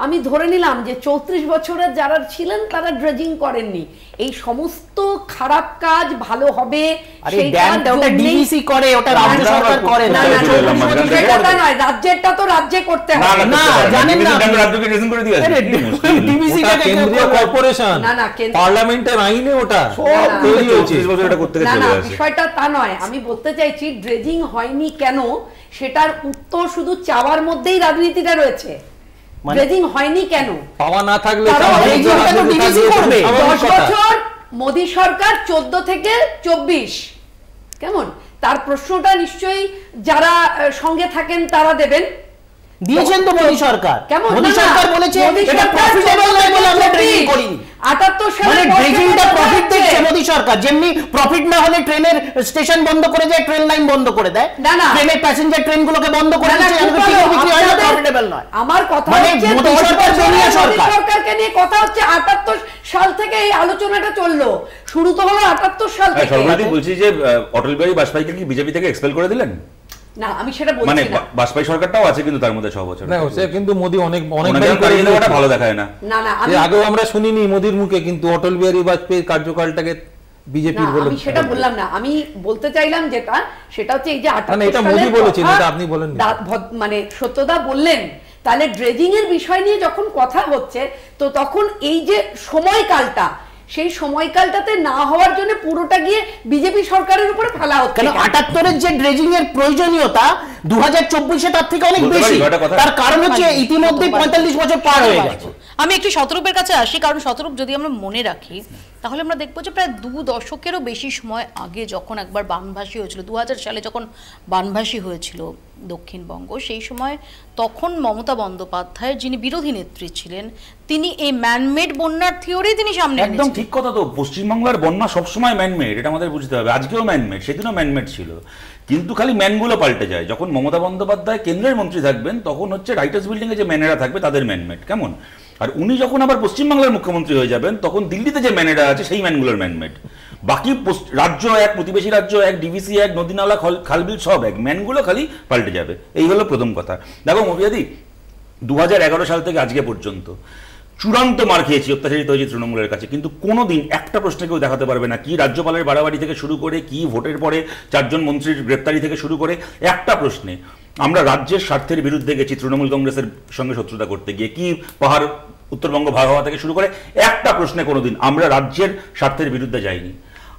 আমি ধরে নিলাম যে 34 বছরের যারা ছিলেন তারা ড্রেজিং করেননি, এই সমস্ত খারাপ কাজ ভালো হবে রাজ্যেরটা তো রাজ্যে করতে হবে না, জানেন না পার্লামেন্টের আইনে ওটা বিষয়টা তা নয়। আমি বলতে চাইছি ড্রেজিং হয়নি কেন সেটার উত্তর শুধু চাওয়ার মধ্যেই রাজনীতিটা রয়েছে। ড্রেজিং হয়নি কেন পাওয়া না থাকলে 10 বছর মোদী সরকার 14 থেকে 24 কেমন, তার প্রশ্নটা নিশ্চয়ই যারা সঙ্গে থাকেন তারা দেবেন। দিয়েছেন তো মোদী সরকার, কেমন মোদী সরকার বলেছে এটা প্রফিটেবল নয় বলে আমরা ড্রেজিং করিনি। 78 সালে ড্রেজিংটা প্রফিট দেখছে মোদী সরকার, যেমনি প্রফিট না হলে ট্রেনের স্টেশন বন্ধ করে দেয়, ট্রেন লাইন বন্ধ করে দেয়, ট্রেনের প্যাসেঞ্জার ট্রেনগুলোকে বন্ধ করে দিচ্ছে, প্রফিটেবল নয়। আমার কথা হচ্ছে মোদী সরকারকে নিয়ে কথা হচ্ছে 78 সাল থেকে এই আলোচনাটা চললো, শুরু তো হলো 78 সাল থেকে। সর্বদাই বলছি যে অটল বিহারী বাজপেয়ীকে কি বিজেপি থেকে এক্সপেল করে দিলেন? না আমি সেটা বলছি না, মানে বাজপেয়ী সরকারটাও আছে কিন্তু তার মধ্যে 6 বছর না, সে কিন্তু মোদি অনেক ভালো দেখায় না। না না আগেও আমরা শুনিনি মোদির মুখে, কিন্তু অটল বিহারী বাজপেয়ীর কার্যকালটাকে বিজেপির বলে আমি সেটা বললাম না, আমি বলতে চাইলাম যেটা সেটা হচ্ছে এই যে 78 এটা মোদি বলেছেন, এটা আপনি বলেন মানে সত্যদা বললেন, তাহলে ড্রেজিং এর বিষয় নিয়ে যখন কথা হচ্ছে তো তখন এই যে সময়কালটা, সেই সময়কালটাতে না হওয়ার জন্য পুরোটা গিয়ে বিজেপি সরকারের উপরে ফেলা হচ্ছে। কেন 78 এর যে ড্রেজিং এর প্রয়োজনীয়তা 2024 এ তার থেকে অনেক বেশি, তার কারণ হচ্ছে ইতিমধ্যে 45 বছর পার হয়ে গেছে। আমি একটু শতরূপের কাছে আসি, কারণ শতরূপ যদি আমরা মনে রাখি তাহলে আমরা দেখবো যে প্রায় 2 দশকেরও বেশি সময় আগে যখন একবার বানভাসী হয়েছিল, 2000 সালে যখন বানভাসী হয়েছিল দক্ষিণবঙ্গ, সেই সময় তখন মমতা বন্দ্যোপাধ্যায় যিনি বিরোধী নেত্রী ছিলেন, তিনি এই ম্যানমেড বন্যার থিওরি তিনি সামনে এনেছেন। একদম ঠিক কথা। তো পশ্চিমবাংলার বন্যা সবসময় ম্যানমেড, এটা আমাদের বুঝতে হবে। আজকেও ম্যানমেড, সেদিনও ম্যানমেড ছিল, কিন্তু খালি ম্যানগুলো পাল্টে যায়। যখন মমতা বন্দ্যোপাধ্যায় কেন্দ্রের মন্ত্রী থাকবেন তখন হচ্ছে রাইটার্স বিল্ডিংয়ে যে ম্যানেরা থাকবে তাদের ম্যানমেড, কেমন? আর উনি যখন আবার পশ্চিমবাংলার মুখ্যমন্ত্রী হয়ে যাবেন তখন দিল্লিতে যে ম্যানেরা আছে সেই ম্যানগুলোর ম্যানমেড। বাকি রাজ্য এক, প্রতিবেশী রাজ্য এক, ডিভিসি এক, নদীনালা খালবিল সব এক, ম্যানগুলো খালি পাল্টে যাবে। এই হলো প্রথম কথা। দেখো মফিয়াদি, 2011 সাল থেকে আজকে পর্যন্ত চূড়ান্ত মার খেয়েছি, অত্যাচারিত হয়েছি তৃণমূলের কাছে, কিন্তু কোনোদিন একটা প্রশ্নে কেউ দেখাতে পারবে না, কি রাজ্যপালের বাড়াবাড়ি থেকে শুরু করে, কি ভোটের পরে 4 জন মন্ত্রীর গ্রেপ্তারি থেকে শুরু করে, একটা প্রশ্নে আমরা রাজ্যের স্বার্থের বিরুদ্ধে গেছি তৃণমূল কংগ্রেসের সঙ্গে শত্রুতা করতে গিয়ে, কি পাহাড় উত্তরবঙ্গ ভাগ হওয়া থেকে শুরু করে একটা প্রশ্নে কোনোদিন আমরা রাজ্যের স্বার্থের বিরুদ্ধে যাইনি।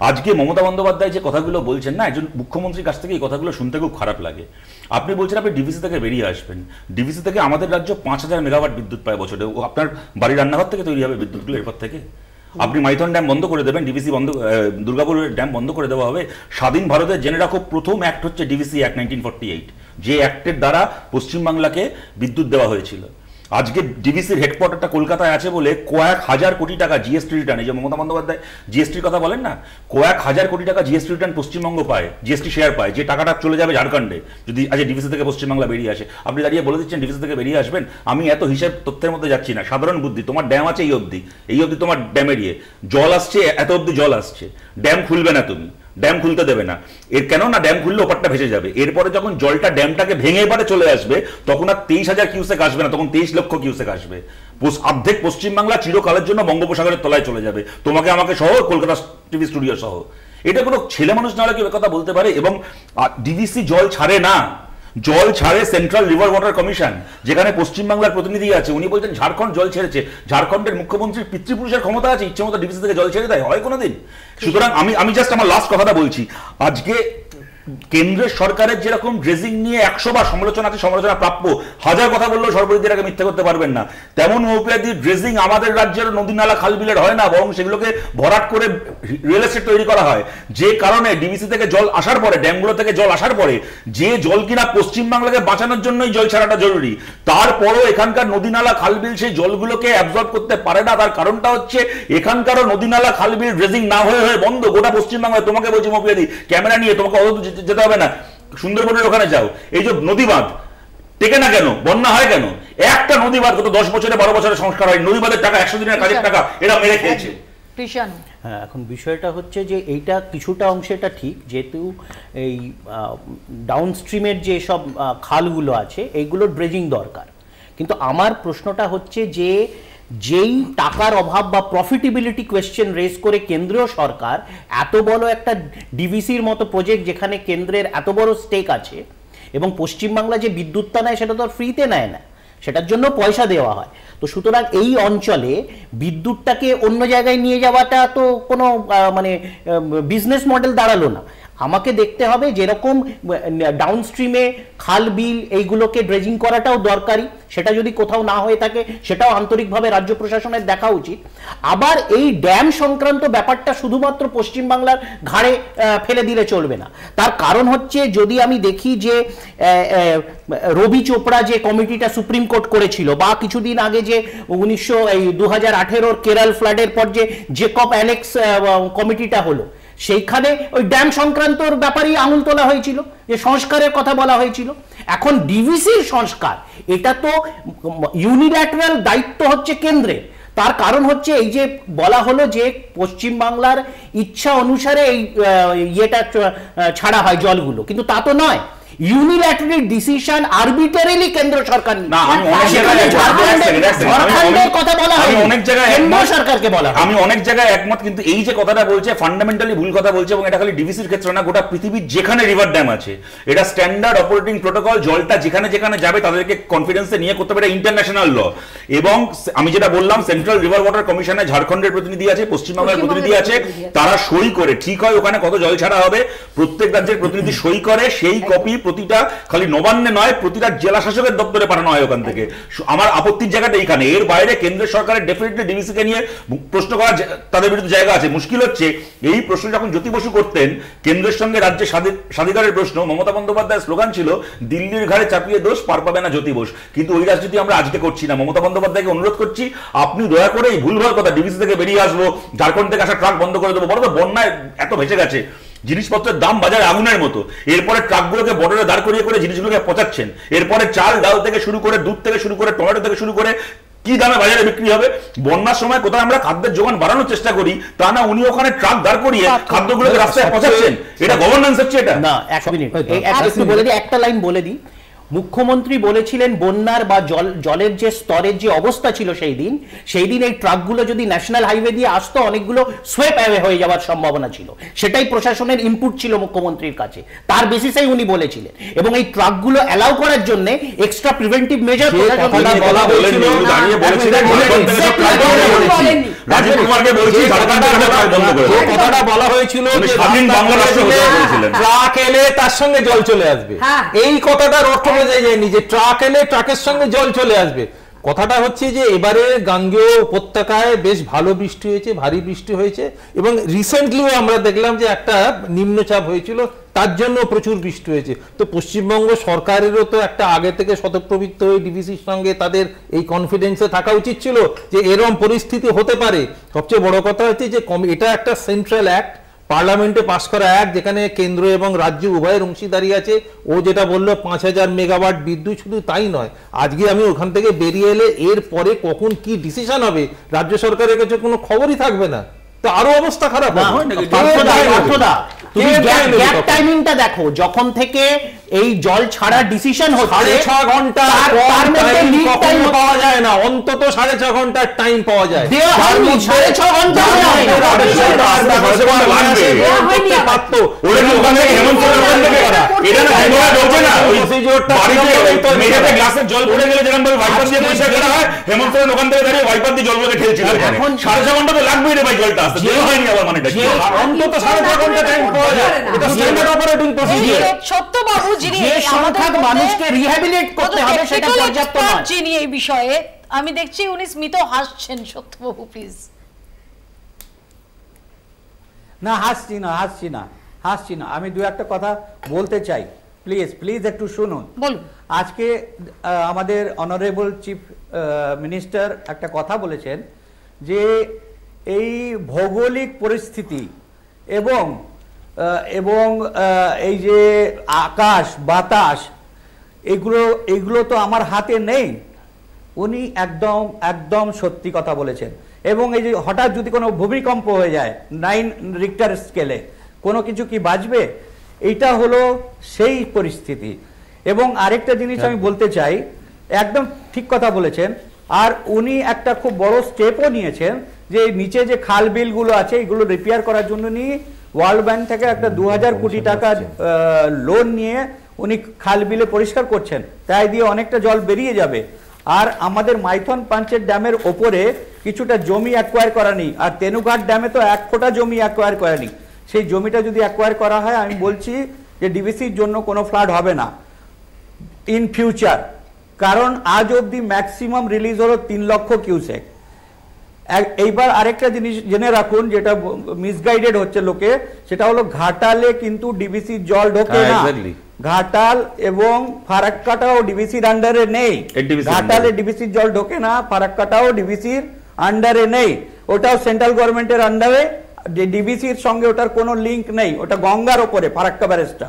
আজকে মমতা বন্দ্যোপাধ্যায় যে কথাগুলো বলছেন না, একজন মুখ্যমন্ত্রীর কাছ থেকে এই কথাগুলো শুনতে খুব খারাপ লাগে। আপনি বলছেন আপনি ডিভিসি থেকে বেরিয়ে আসবেন, ডিভিসি থেকে আমাদের রাজ্য 5000 মেগাওয়াট বিদ্যুৎ পায় বছরে, আপনার বাড়ির রান্নাঘর থেকে তৈরি হবে বিদ্যুৎগুলো এরপর থেকে। আপনি মাইথন ড্যাম বন্ধ করে দেবেন, ডিভিসি বন্ধ, দুর্গাপুরের ড্যাম বন্ধ করে দেওয়া হবে। স্বাধীন ভারতের জেনে রাখো প্রথম অ্যাক্ট হচ্ছে ডিভিসি অ্যাক্ট 1948, যে অ্যাক্টের দ্বারা পশ্চিমবাংলাকে বিদ্যুৎ দেওয়া হয়েছিল। আজকে ডিভিসির হেডকোয়ার্টারটা কলকাতায় আছে বলে কয়েক হাজার কোটি টাকা জিএসটি রিটার্ন, এই যে মমতা বন্দ্যোপাধ্যায় জিএসটির কথা বলেন না, কয়েক হাজার কোটি টাকা জিএসটি রিটার্ন পশ্চিমবঙ্গ পায়, জিএসটি শেয়ার পায়, যে টাকাটা চলে যাবে ঝাড়খণ্ডে যদি আজ ডিভিসি থেকে পশ্চিমবাংলা বেরিয়ে আসে। আপনি দাঁড়িয়ে বলে দিচ্ছেন ডিভিসি থেকে বেরিয়ে আসবেন। আমি এত হিসাব তথ্যের মধ্যে যাচ্ছি না, সাধারণ বুদ্ধি। তোমার ড্যাম আছে এই অবধি তোমার ড্যামের জল আসছে, এত অবধি জল আসছে, ড্যাম খুলবে না, তুমি ড্যাম খুলতে দেবে না। এর কেন না, ড্যাম খুললে ওপারটা ভেসে যাবে। এরপরে যখন জলটা ড্যামটাকে ভেঙে এবারে চলে আসবে তখন আর 23,000 কিউসেক আসবে না, তখন 23 লক্ষ কিউসেক আসবে। অর্ধেক পশ্চিমবাংলা চিরকালের জন্য বঙ্গোপসাগরের তলায় চলে যাবে, তোমাকে আমাকে সহ, কলকাতা টিভি স্টুডিও সহ। এটা কোনো ছেলে মানুষ না হলে কেউ কথা বলতে পারে? এবং ডিভিসি জল ছাড়ে না, জল ছাড়ে সেন্ট্রাল রিভার ওয়াটার কমিশন, যেখানে পশ্চিমবাংলার প্রতিনিধি আছে। উনি বলছেন ঝাড়খণ্ড জল ছেড়েছে, ঝাড়খণ্ডের মুখ্যমন্ত্রীর পিতৃপুরুষের ক্ষমতা আছে, ইচ্ছে মতো ডিভিসি থেকে জল ছেড়ে দেয়, হয় কোনোদিন? সুতরাং আমি জাস্ট আমার লাস্ট কথাটা বলছি, আজকে কেন্দ্রের সরকারের যেরকম ড্রেজিং নিয়ে 100 বার সমালোচনা আছে, সমালোচনা প্রাপ্য, হাজার কথা বললেও সর্বরিদের আগে মিথ্যা করতে পারবেন না, তেমন মৌপিয়াদি ড্রেজিং আমাদের রাজ্যের নদী নালা খাল বিলের হয় না, বরং সেগুলোকে ভরাট করে রিয়েল এস্টেট তৈরি করা হয়। যে কারণে ডিভিসি থেকে জল আসার পরে, ড্যামগুলো থেকে জল আসার পরে, যে জল কিনা পশ্চিমবাংলাকে বাঁচানোর জন্যই জল ছাড়াটা জরুরি, তারপরও এখানকার নদী নালা খাল বিল সেই জলগুলোকে অ্যাবজর্ব করতে পারে না। তার কারণটা হচ্ছে এখানকারও নদী নালা খাল বিল ড্রেজিং না হয়ে বন্ধ। গোটা পশ্চিমবাংলায় তোমাকে বলছি মৌপিয়াদি, ক্যামেরা নিয়ে তোমাকে অত যেতে হবে না, সুন্দরবনের ওখানে যাও, এই যে নদী বাঁধ টেকে না কেন, বন্যা হয় কেন? একটা নদী বাঁধ গত 10 বছরে 12 বছরে সংস্কার হয়, নদী বাঁধের টাকা 100 দিনের কাজের টাকা এরা মেরে খেয়েছে। হ্যাঁ, এখন বিষয়টা হচ্ছে যে এইটা কিছুটা অংশে এটা ঠিক, যেহেতু এই ডাউনস্ট্রিমের যে সব খালগুলো আছে এইগুলো ড্রেজিং দরকার, কিন্তু আমার প্রশ্নটা হচ্ছে যে যেই টাকার অভাব বা প্রফিটেবিলিটি কোয়েশ্চেন রেজ করে কেন্দ্রীয় সরকার এত বড় একটা ডিভিসির মতো প্রজেক্ট, যেখানে কেন্দ্রের এত বড় স্টেক আছে, এবং পশ্চিমবাংলা যে বিদ্যুৎটা নেয় সেটা তো আর ফ্রিতে নেয় না, সেটার জন্য পয়সা দেওয়া হয়। তো সুতরাং এই অঞ্চলে বিদ্যুৎটাকে অন্য জায়গায় নিয়ে যাওয়াটা তো কোনো মানে বিজনেস মডেল দাঁড়ালো না। আমাকে দেখতে হবে যেরকম ডাউনস্ট্রিমে খাল বিল এইগুলোকে ড্রেজিং করাটাও দরকারি, সেটা যদি কোথাও না হয়ে থাকে সেটাও আন্তরিকভাবে রাজ্য প্রশাসনের দেখা উচিত। আবার এই ড্যাম সংক্রান্ত ব্যাপারটা শুধুমাত্র পশ্চিমবাংলার ঘাড়ে ফেলে দিলে চলবে না। তার কারণ হচ্ছে, যদি আমি দেখি যে রবি চোপড়া যে কমিটিটা সুপ্রিম কোর্ট করেছিল, বা কিছুদিন আগে যে 2018 কেরল ফ্লাডের পর যে জেকব অ্যানেক্স কমিটিটা হলো, সেইখানে ওই ড্যাম সংক্রান্তর ব্যাপারেই আঙুল তোলা হয়েছিল, যে সংস্কারের কথা বলা হয়েছিল। এখন ডিভিসির সংস্কার, এটা তো ইউনিল্যাটারাল দায়িত্ব হচ্ছে কেন্দ্রের। তার কারণ হচ্ছে এই যে বলা হলো যে পশ্চিমবাংলার ইচ্ছা অনুসারে এই ইয়েটা ছাড়া হয় জলগুলো, কিন্তু তা তো নয়। ইউনিল্যাটারাল ডিসিশন আরবিটারিলি কেন্দ্র সরকার না, আমি অনেক জায়গায় একমত, কিন্তু এই যে কথাটা বলছে ফান্ডামেন্টালি ভুল কথা বলছে, এবং এটা খালি ডিভিসির ক্ষেত্রে না, গোটা পৃথিবীর যেখানে রিভার ড্যাম আছে এটা স্ট্যান্ডার্ড অপারেটিং প্রোটোকল, জলটা যেখানে যেখানে যাবে তাদেরকে কনফিডেন্সে নিয়ে করতে হবে, ইন্টারন্যাশনাল ল। এবং আমি যেটা বললাম, সেন্ট্রাল রিভার ওয়াটার কমিশনে ঝাড়খণ্ডের প্রতিনিধি আছে, পশ্চিমবঙ্গের প্রতিনিধি আছে, তারা সই করে, ঠিক হয় ওখানে কত জল ছাড়া হবে, প্রত্যেক রাজ্যের প্রতিনিধি সই করে, সেই কপি প্রতিটা খালি নবান্নে নয়, প্রতিটা জেলা শাসকের দপ্তরে পাঠানো হয় ওখান থেকে। আমার আপত্তির জায়গাটা এইখানে। এর বাইরে কেন্দ্র সরকারের ডেফিনেটলি ডিভিসি কে নিয়ে প্রশ্ন করা তাদের বিরুদ্ধে জায়গা আছে। মুশকিল হচ্ছে এই প্রশ্ন যখন জ্যোতি বসু করতেন, কেন্দ্রের সঙ্গে রাজ্যে স্বাধিকারের প্রশ্ন, মমতা বন্দ্যোপাধ্যায়ের স্লোগান ছিল দিল্লির ঘাড়ে চাপিয়ে দোষ, পার পাবে না জ্যোতি বোস। কিন্তু ওই রাজনীতি আমরা আজকে করছি না। মমতা বন্দ্যোপাধ্যায়কে অনুরোধ করছি, আপনি দয়া করে এই ভুলভাল কথা ডিভিসি থেকে বেরিয়ে আসবো, ঝাড়খণ্ড থেকে আসা ট্রাক বন্ধ করে দেবো, বড় তো বন্যায় এত ভেসে গেছে, জিনিসপত্রের দাম বাজারে আগুনের মতো, এরপরে ট্রাকগুলোকে বর্ডারে দাঁড় করিয়ে করে জিনিসগুলোকে পচাচ্ছেন, এরপরে চাল ডাল থেকে শুরু করে দুধ থেকে শুরু করে টমেটো থেকে শুরু করে কি দামে বাজারে বিক্রি হবে। বন্যার সময় কোথায় আমরা খাদ্যের যোগান বাড়ানোর চেষ্টা করি, তা না উনি ওখানে ট্রাক দাঁড় করিয়ে খাদ্যগুলোকে রাস্তায় পচাচ্ছেন। এটা গভর্নেন্স হচ্ছে এটা না। এক মিনিট একটু বলে দিই, একটা লাইন বলে দিই। মুখ্যমন্ত্রী বলেছিলেন বন্যার বা জলের যে স্তরের যে অবস্থা ছিল সেই দিন এই ট্রাকগুলো যদি ন্যাশনাল হাইওয়ে দিয়ে আসতো অনেকগুলো সোয়েপ অ্যাওয়ে হয়ে যাওয়ার সম্ভাবনা ছিল। সেটাই প্রশাসনের ইনপুট ছিল মুখ্যমন্ত্রীর কাছে, তার বেসিসেই উনি বলেছিলেন। এবং এই ট্রাকগুলো অ্যালাউ করার জন্য এক্সট্রা প্রিভেন্টিভ মেজার কথাটা বলা হয়েছিল ট্রাক এলে তার সঙ্গে জল চলে আসবে, এই কথাটার অর্থ বোঝা যায়নি যে ট্রাক এলে ট্রাকের সঙ্গে জল চলে আসবে। কথাটা হচ্ছে যে এবারে গাঙ্গেয় উপত্যকায় বেশ ভালো বৃষ্টি হয়েছে, ভারী বৃষ্টি হয়েছে, এবং রিসেন্টলিও আমরা দেখলাম যে একটা নিম্নচাপ হয়েছিল, তার জন্য প্রচুর বৃষ্টি হয়েছে। তো পশ্চিমবঙ্গ সরকারেরও তো একটা আগে থেকে শতপ্রবৃত্ত হয়ে ডিভিসির সঙ্গে তাদের এই কনফিডেন্সে থাকা উচিত ছিল যে এরকম পরিস্থিতি হতে পারে। সবচেয়ে বড় কথা হচ্ছে যে এটা একটা সেন্ট্রাল অ্যাক্ট, পার্লামেন্টে পাশ করা অ্যাক্ট, যেখানে কেন্দ্র এবং রাজ্য উভয়ের অংশীদারি আছে। ও যেটা বললো 5000 মেগাওয়াট বিদ্যুৎ, শুধু তাই নয়, আজকে আমি ওখান থেকে বেরিয়ে এলে এর পরে কখন কি ডিসিশন হবে রাজ্য সরকারের কাছে কোনো খবরই থাকবে না, তো আরো অবস্থা খারাপ হবে। তুমি গ্যাপ টাইমিংটা দেখো, যখন থেকে এই জল ছাড়া ডিসিশন হচ্ছে 6.5 ঘন্টা পাওয়া যায় না, অন্তত 6.5 ঘন্টার টাইম পাওয়া যায়। 6.5 ঘন্টা জল পড়ে গেলে যেরকম ভাবে ওয়াইপার দিয়ে পরিষ্কার করা হয়, হেমন্ত সোরেন ওখান থেকে দাঁড়িয়ে ওয়াইপার দিয়ে জল বলে খেলছিল। এখন 6.5 ঘন্টা তো লাগবেই রে ভাই, জলটা আসতে দেরি হয়নি আবার, মানে অন্তত 6.5 ঘন্টা টাইম পাওয়া যায়। এটা স্ট্যান্ডার্ড অপারেটিং প্রসিডিউর। সত্যবাবু যিনি আমাদের মানুষকে রিহ্যাবিলিটেট করতে হবে সেটা পর্যাপ্ত নয়। যিনি এই বিষয়ে আমি দেখছি উনি স্মিত হাসছেন। সত্যবাবু প্লিজ। না হাসছি না, আমি দু একটা কথা বলতে চাই, প্লিজ একটু শুনুন। বলুন। আজকে আমাদের অনারেবল চিফ মিনিস্টার একটা কথা বলেছেন যে এই ভৌগোলিক পরিস্থিতি এবং এই যে আকাশ বাতাস এগুলো তো আমার হাতে নেই। উনি একদম সত্যি কথা বলেছেন। এবং এই যে হঠাৎ যদি কোনো ভূমিকম্প হয়ে যায় 9 রিক্টার স্কেলে, কোনো কিছু কি বাঁচবে? এইটা হলো সেই পরিস্থিতি। এবং আরেকটা জিনিস আমি বলতে চাই, একদম ঠিক কথা বলেছেন। আর উনি একটা খুব বড় স্টেপও নিয়েছেন যে নিচে যে খাল বিলগুলো আছে এগুলো রিপেয়ার করার জন্য নিয়ে ওয়ার্ল্ড ব্যাংক থেকে একটা 2000 কোটি টাকা লোন নিয়ে উনি খাল বিলে পরিষ্কার করছেন, তাই দিয়ে অনেকটা জল বেরিয়ে যাবে। আর আমাদের মাইথন পাঞ্চের ড্যামের ওপরে কিছুটা জমি অ্যাকোয়ার করা নেই, আর তেনুঘাট ড্যামে তো 1 ফোঁটা জমি অ্যাকোয়ার করা নেই। সেই জমিটা যদি অ্যাকোয়ার করা হয়, আমি বলছি যে ডিভিসির জন্য কোনো ফ্লাড হবে না ইন ফিউচার। কারণ আজ অবধি ম্যাক্সিমাম রিলিজ হলো 3 লক্ষ কিউসেক। এইবার আরেকটা জিনিস জেনে রাখুন, যেটা মিসগাইডেড হচ্ছে লোকে, সেটা হলো ঘাটালে কিন্তু ডিভিসির জল ঢোকে না। ঘাটাল এবং ফারাক্কাটাও ডিভিসির আন্ডারে নেই। ঘাটালে ডিভিসির জল ঢোকে না, ফারাক্কাটাও ডিভিসির আন্ডারে নেই। ওটাও সেন্ট্রাল গভর্নমেন্টের আন্ডারে, ডিভিসির সঙ্গে ওটার কোনো লিঙ্ক নেই। ওটা গঙ্গার ওপরে ফারাক্কা ব্যারেজটা,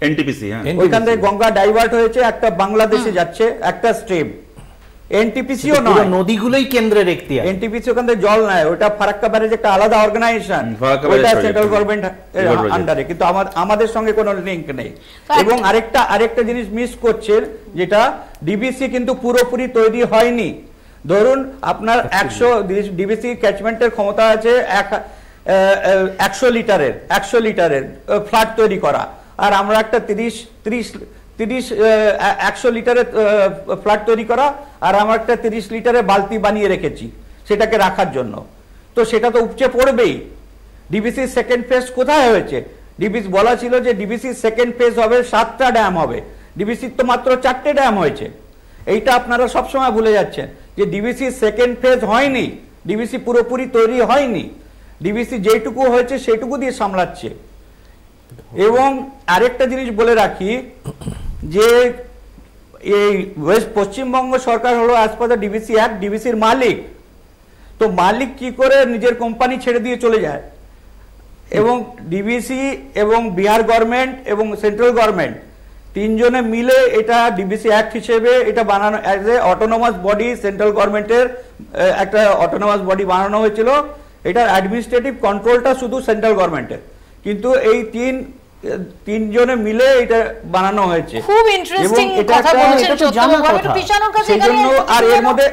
এনটিপিসি। ওইখান থেকে গঙ্গা ডাইভার্ট হয়েছে, একটা বাংলাদেশে যাচ্ছে একটা স্ট্রিম। এনটিপিসিও নয়, নদীগুলোই কেন্দ্রের এখতিয়ার। এনটিপিসি ওখান থেকে জল নেয়, ওটা ফারাক্কা ব্যারেজ একটা আলাদা অর্গানাইজেশন, ওটা সেন্ট্রাল গভর্নমেন্ট আন্ডারে, কিন্তু আমাদের সঙ্গে কোনো লিঙ্ক নেই। এবং আরেকটা জিনিস মিস করছেন, যেটা ডিবিসি কিন্তু পুরোপুরি তৈরি হয়নি। ধরুন আপনার 100 ডিবিসি ক্যাচমেন্টের ক্ষমতা আছে 100 লিটারের ফ্ল্যাট তৈরি করা, আর আমরা একটা 100 লিটারের ফ্ল্যাট তৈরি করা, আর আমরা একটা 30 লিটারের বালতি বানিয়ে রেখেছি সেটাকে রাখার জন্য। তো সেটা তো উপচে পড়বেই। ডিবিসির সেকেন্ড ফেজ কোথায় হয়েছে? ডিবিসি বলা ছিল যে ডিবিসি সেকেন্ড ফেজ হবে, 7টা ড্যাম হবে, ডিবিসির তো মাত্র 4টে ড্যাম হয়েছে। এইটা আপনারা সবসময় ভুলে যাচ্ছেন যে ডিবিসি সেকেন্ড ফেজ হয়নি, ডিবিসি পুরোপুরি তৈরি হয়নি, ডিবিসি যেটুকু হয়েছে সেটুকু দিয়ে সামলাচ্ছে। এবং আরেকটা জিনিস বলে রাখি যে এই পশ্চিমবঙ্গ সরকার হলো as per the DVC act ডিবিসির মালিক, তো মালিক কি করে নিজের কোম্পানি ছেড়ে দিয়ে চলে যায়? এবং ডিবিসি এবং বিহার গভর্নমেন্ট এবং সেন্ট্রাল গভর্নমেন্ট তিনজনে মিলে এটা ডিবিসি অ্যাক্ট হিসেবে এটা বানানো as a autonomous body, central গভর্নমেন্টের একটা অটোনোমাস বডি বানানো হয়েছিল। এটার অ্যাডমিনিস্ট্রেটিভ কন্ট্রোলটা শুধু সেন্ট্রাল গভর্নমেন্টের, কিন্তু এই তিনজনে মিলে এটা বানানো হয়েছে। খুব ইন্টারেস্টিং কথা বলেছেন সত্যবাবু, একটু পিছানোর কাছে সেজন্য আর এর মধ্যে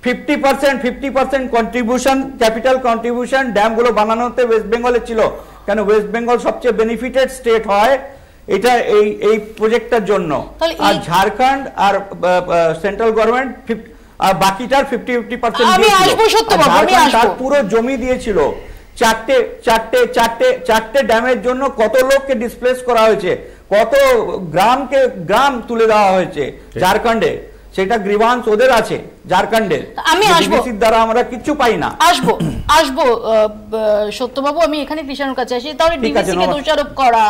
50% কন্ট্রিবিউশন, ক্যাপিটাল কন্ট্রিবিউশন ড্যামগুলো বানানোতে ওয়েস্ট বেঙ্গলের ছিল। কেন ওয়েস্ট বেঙ্গল সবচেয়ে বেনিফিটেড স্টেট হয় এটা এই প্রজেক্টটার জন্য, আর ঝাড়খণ্ড আর সেন্ট্রাল গভর্নমেন্ট আর বাকিটার 50% তার পুরো জমি দিয়েছিল। চারটে ড্যামের জন্য কত লোককে ডিসপ্লেস করা হয়েছে, কত গ্রাম তুলে দেওয়া হয়েছে ঝাড়খণ্ডে, সেটা গ্রিভান্স ওদের আছে ঝাড়খণ্ডের। আমি ডিবিসির দ্বারা আমরা কিছু পাই না। আসবো সত্যবাবু, আমি এখানে কৃষ্ণের কাছে আসি। তাহলে ডিবিসিকে দোষারোপ করা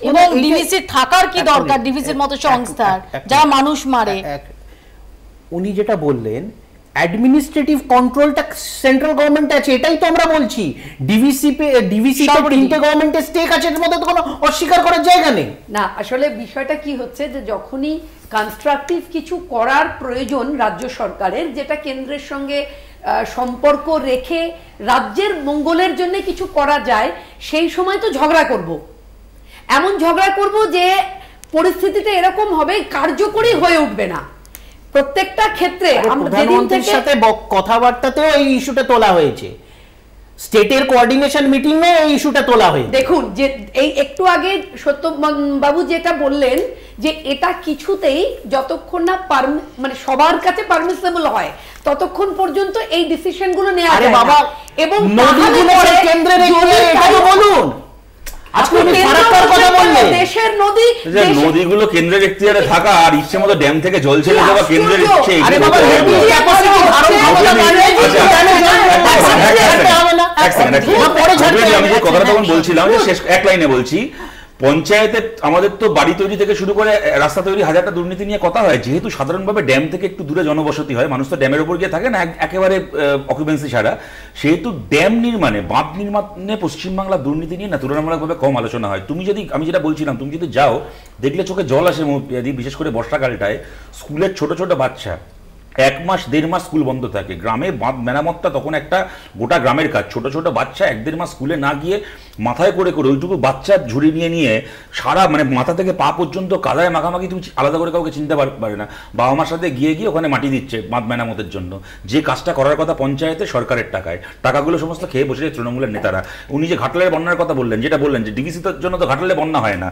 এবং ডিবিসির থাকার কি দরকার, ডিবিসির মতো সংস্থার যারা মানুষ মারে? উনি যেটা বললেন অ্যাডমিনিস্ট্রেটিভ কন্ট্রোলটা সেন্ট্রাল গভর্নমেন্ট আছে, এটাই তো আমরা বলছি। ডিবিসি তিনটে গভর্নমেন্টের স্টেক আছে, এর মধ্যে তো কোনো অস্বীকার করার জায়গা নেই। না, আসলে বিষয়টা কি হচ্ছে যে যখনই কনস্ট্রাকটিভ কিছু করার প্রয়োজন রাজ্য সরকারের, যেটা কেন্দ্রের সঙ্গে সম্পর্ক রেখে রাজ্যের মঙ্গলের জন্য কিছু করা যায়, সেই সময় তো ঝগড়া করব, এমন ঝগড়া করব যে পরিস্থিতিটা এরকম হবে কার্যকরী হয়ে উঠবে না। প্রত্যেকটা ক্ষেত্রে প্রধানমন্ত্রীর সাথে কথাবার্তাতেও এই ইস্যুটা তোলা হয়েছে, স্টেটের কোঅর্ডিনেশন মিটিংয়ে এই ইস্যুটা তোলা হয়েছে। দেখুন যে এই একটু আগে সত্যবাবু যেটা বললেন যে এটা কিছুতেই যতক্ষণ না মানে সবার কাছে পারমিসেবল হয় ততক্ষণ পর্যন্ত এই ডিসিশন গুলো নেওয়া যায় না। এবং কেন্দ্রের বলুন নদীগুলো কেন্দ্রের এখতিয়ারে থাকা আর ইচ্ছে মতো ড্যাম থেকে জল ছেড়ে দেওয়া কেন্দ্রের ইচ্ছে। আমি যে কথাটা তখন বলছিলাম যে শেষ এক লাইনে বলছি, পঞ্চায়েতে আমাদের তো বাড়ি তৈরি থেকে শুরু করে রাস্তা তৈরি হাজারটা দুর্নীতি নিয়ে কথা হয়। যেহেতু সাধারণভাবে ড্যাম থেকে একটু দূরে জনবসতি হয়, মানুষ তো ড্যামের উপর গিয়ে থাকে না একেবারে অকুপেন্সি ছাড়া, সেহেতু ড্যাম নির্মাণে, বাঁধ নির্মাণে পশ্চিমবাংলার দুর্নীতি নিয়ে না তুলনামূলকভাবে কম আলোচনা হয়। আমি যেটা বলছিলাম, তুমি যদি যাও দেখলে চোখে জল আসে, বিশেষ করে বর্ষাকালটায় স্কুলের ছোট ছোট বাচ্চা 1 মাস 1.5 মাস স্কুল বন্ধ থাকে। গ্রামে বাঁধ মেরামতটা তখন একটা গোটা গ্রামের কাজ। ছোট ছোট বাচ্চা 1-1.5 মাস স্কুলে না গিয়ে মাথায় করে ওইটুকু বাচ্চা ঝুড়ি নিয়ে সারা মানে মাথা থেকে পা পর্যন্ত কাদায় মাখামাখি, তুমি আলাদা করে কাউকে চিনতে পারে না। বাবা মার সাথে গিয়ে ওখানে মাটি দিচ্ছে বাঁধ মেরামতের জন্য, যে কাজটা করার কথা পঞ্চায়েতে সরকারের টাকায়, টাকাগুলো সমস্ত খেয়ে বসে তৃণমূলের নেতারা। উনি যে ঘাটালের বন্যার কথা বললেন, যেটা বললেন যে ডিবিসির জন্য তো ঘাটালে বন্যা হয় না,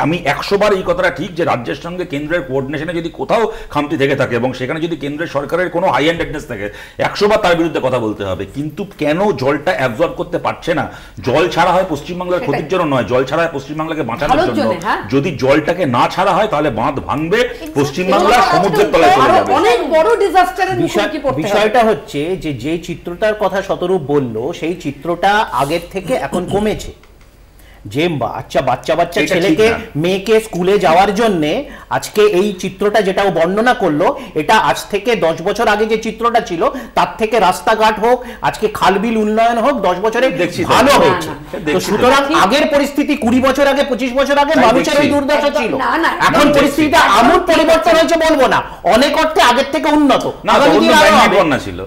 আমি 100 বার এই কথাটা ঠিক যে রাজ্যের সঙ্গে কেন্দ্রের কোঅর্ডিনেশনে যদি কোথাও খামতি থেকে থাকে এবং সেখানে যদি কেন্দ্রের সরকারের কোনো হাই হ্যান্ডেডনেস থাকে 100 বার তার বিরুদ্ধে কথা বলতে হবে। কিন্তু কেন জলটা অ্যাবজর্ব করতে পারছে না? জল ছাড়া হয় পশ্চিমবাংলার ক্ষতির জন্য নয়, জল ছাড়া হয় পশ্চিমবাংলাকে বাঁচানোর জন্য। যদি জলটাকে না ছাড়া হয় তাহলে বাঁধ ভাঙবে, পশ্চিমবাংলা সমুদ্রের তলায় চলে যাবে। অনেক বড় ডিজাস্টারের মুখোমুখি পড়তে হবে। বিষয়টা হচ্ছে যে চিত্রটার কথা শতরূপ বলল, সেই চিত্রটা আগের থেকে এখন কমেছে। যে বাচ্চা ছেলেকে মেয়েকে স্কুলে যাওয়ার জন্য আজকে এই চিত্রটা যেটা ও বর্ণনা করলো, এটা আজ থেকে 10 বছর আগে যে চিত্রটা ছিল তার থেকে রাস্তাঘাট হোক, আজকে খালবিল উন্নয়ন হোক, 10 বছরে ভালো হয়েছে। তো সুতরাং আগের পরিস্থিতি 20 বছর আগে 25 বছর আগে মানুষের এই দুর্দশা ছিল, এখন পরিস্থিতিটা আমূল পরিবর্তন হয়েছে বলবো না, অনেক অর্থে আগের থেকে উন্নত। ছিল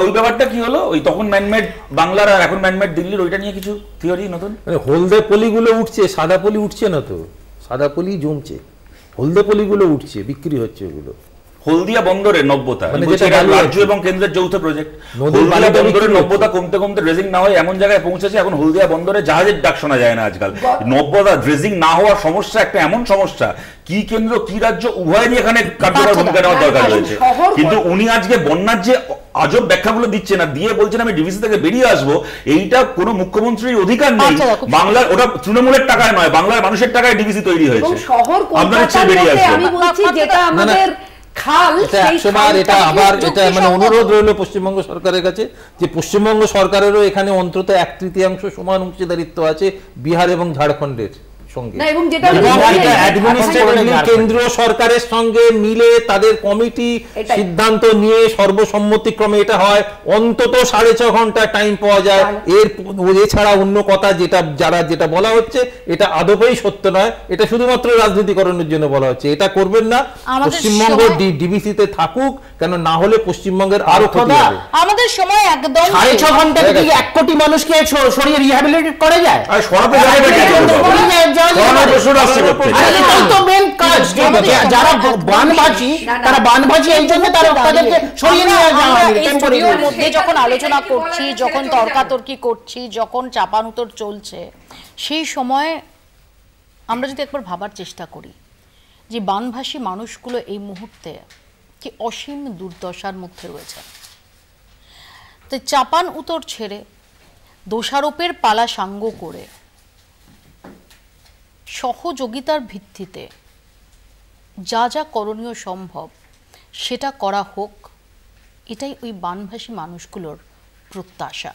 ওই ব্যাপারটা কি হলো, ওই তখন ম্যানমেড বাংলার আর এখন ম্যানমেড দিল্লির, ওইটা নিয়ে কিছু থিওরি নতুন? হলদে পলিগুলো উঠছে, সাদা পলি উঠছে না, তো সাদা পলি জমছে, হলদে পলিগুলো উঠছে, বিক্রি হচ্ছে ওগুলো। হলদিয়া বন্দরের নব্যতা, রাজ্য এবং কেন্দ্রের যৌথ প্রজেক্ট। হলদিয়া বন্দরের নব্যতা কমতে কমতে ড্রেজিং না হয়ে এমন জায়গায় পৌঁছেছে এখন হলদিয়া বন্দরে জাহাজের ডাক শোনা যায় না আজকাল। নব্যতা ড্রেজিং না হওয়ার সমস্যা একটা এমন সমস্যা, কি কেন্দ্র কি রাজ্য উভয়েরই এখানে কার্যকর ভূমিকা নেওয়ার দরকার রয়েছে। কিন্তু উনি আজকে বন্যার যে আজব ব্যাখ্যাগুলো দিচ্ছেন আর দিয়ে বলছেন আমি ডিভিসি থেকে বেরিয়ে আসবো, এইটা কোনো মুখ্যমন্ত্রীর অধিকার নেই। বাংলার ওটা তৃণমূলের টাকায় নয়, বাংলার মানুষের টাকায় ডিভিসি তৈরি হয়েছে। আপনার ইচ্ছে বেরিয়ে আসবে। আমি বলছি যেটা আমাদের খাল, এটা আবার এটা মানে অনুরোধ রইল পশ্চিমবঙ্গ সরকারের কাছে যে পশ্চিমবঙ্গ সরকারেরও এখানে অন্তত 1/3 সমান অংশীদারিত্ব আছে বিহার এবং ঝাড়খণ্ডের সঙ্গে, এবং কেন্দ্রীয় সরকারের সঙ্গে মিলে তাদের কমিটি সিদ্ধান্ত নিয়ে সর্বসম্মতিক্রমে এটা হয়, অন্তত 6.5 ঘন্টা টাইম পাওয়া যায়। এছাড়া অন্য কথা যেটা বলা হচ্ছে এটা আদপেই সত্য নয়, এটা শুধুমাত্র রাজনীতিকরণের জন্য বলা হচ্ছে। এটা করবেন না, পশ্চিমবঙ্গ ডিবিসিতে থাকুক, কেন না হলে পশ্চিমবঙ্গের আরো ক্ষতি হবে। আমাদের সময় একদম 6.5 ঘন্টা থেকে 1 কোটি মানুষকে সরিয়ে রিহ্যাবিলিটেট করা যায়। যারা বানবাজি তারা বানবাজি এই জন্য তাদেরকে সরিয়ে নিয়ে যাওয়া মধ্যে যখন আলোচনা করছি, যখন তর্কাতর্কি করছি, যখন চাপানুতর চলছে, সেই সময় আমরা যদি একবার ভাবার চেষ্টা করি যে বানভাসী মানুষগুলো এই মুহূর্তে কি অসীম দুর্দশার মধ্যে রয়েছে। তো চাপান উতর ছেড়ে দোষারোপের পালা সাঙ্গ করে সহযোগিতার ভিত্তিতে যা যা করণীয় সম্ভব সেটা করা হোক, এটাই ওই বানভাসী মানুষগুলোর প্রত্যাশা।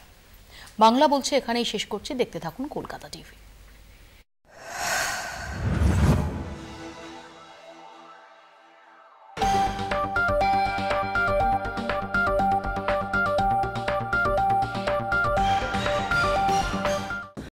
বাংলা বলছে এখানেই শেষ করছি। দেখতে থাকুন কলকাতা টিভি।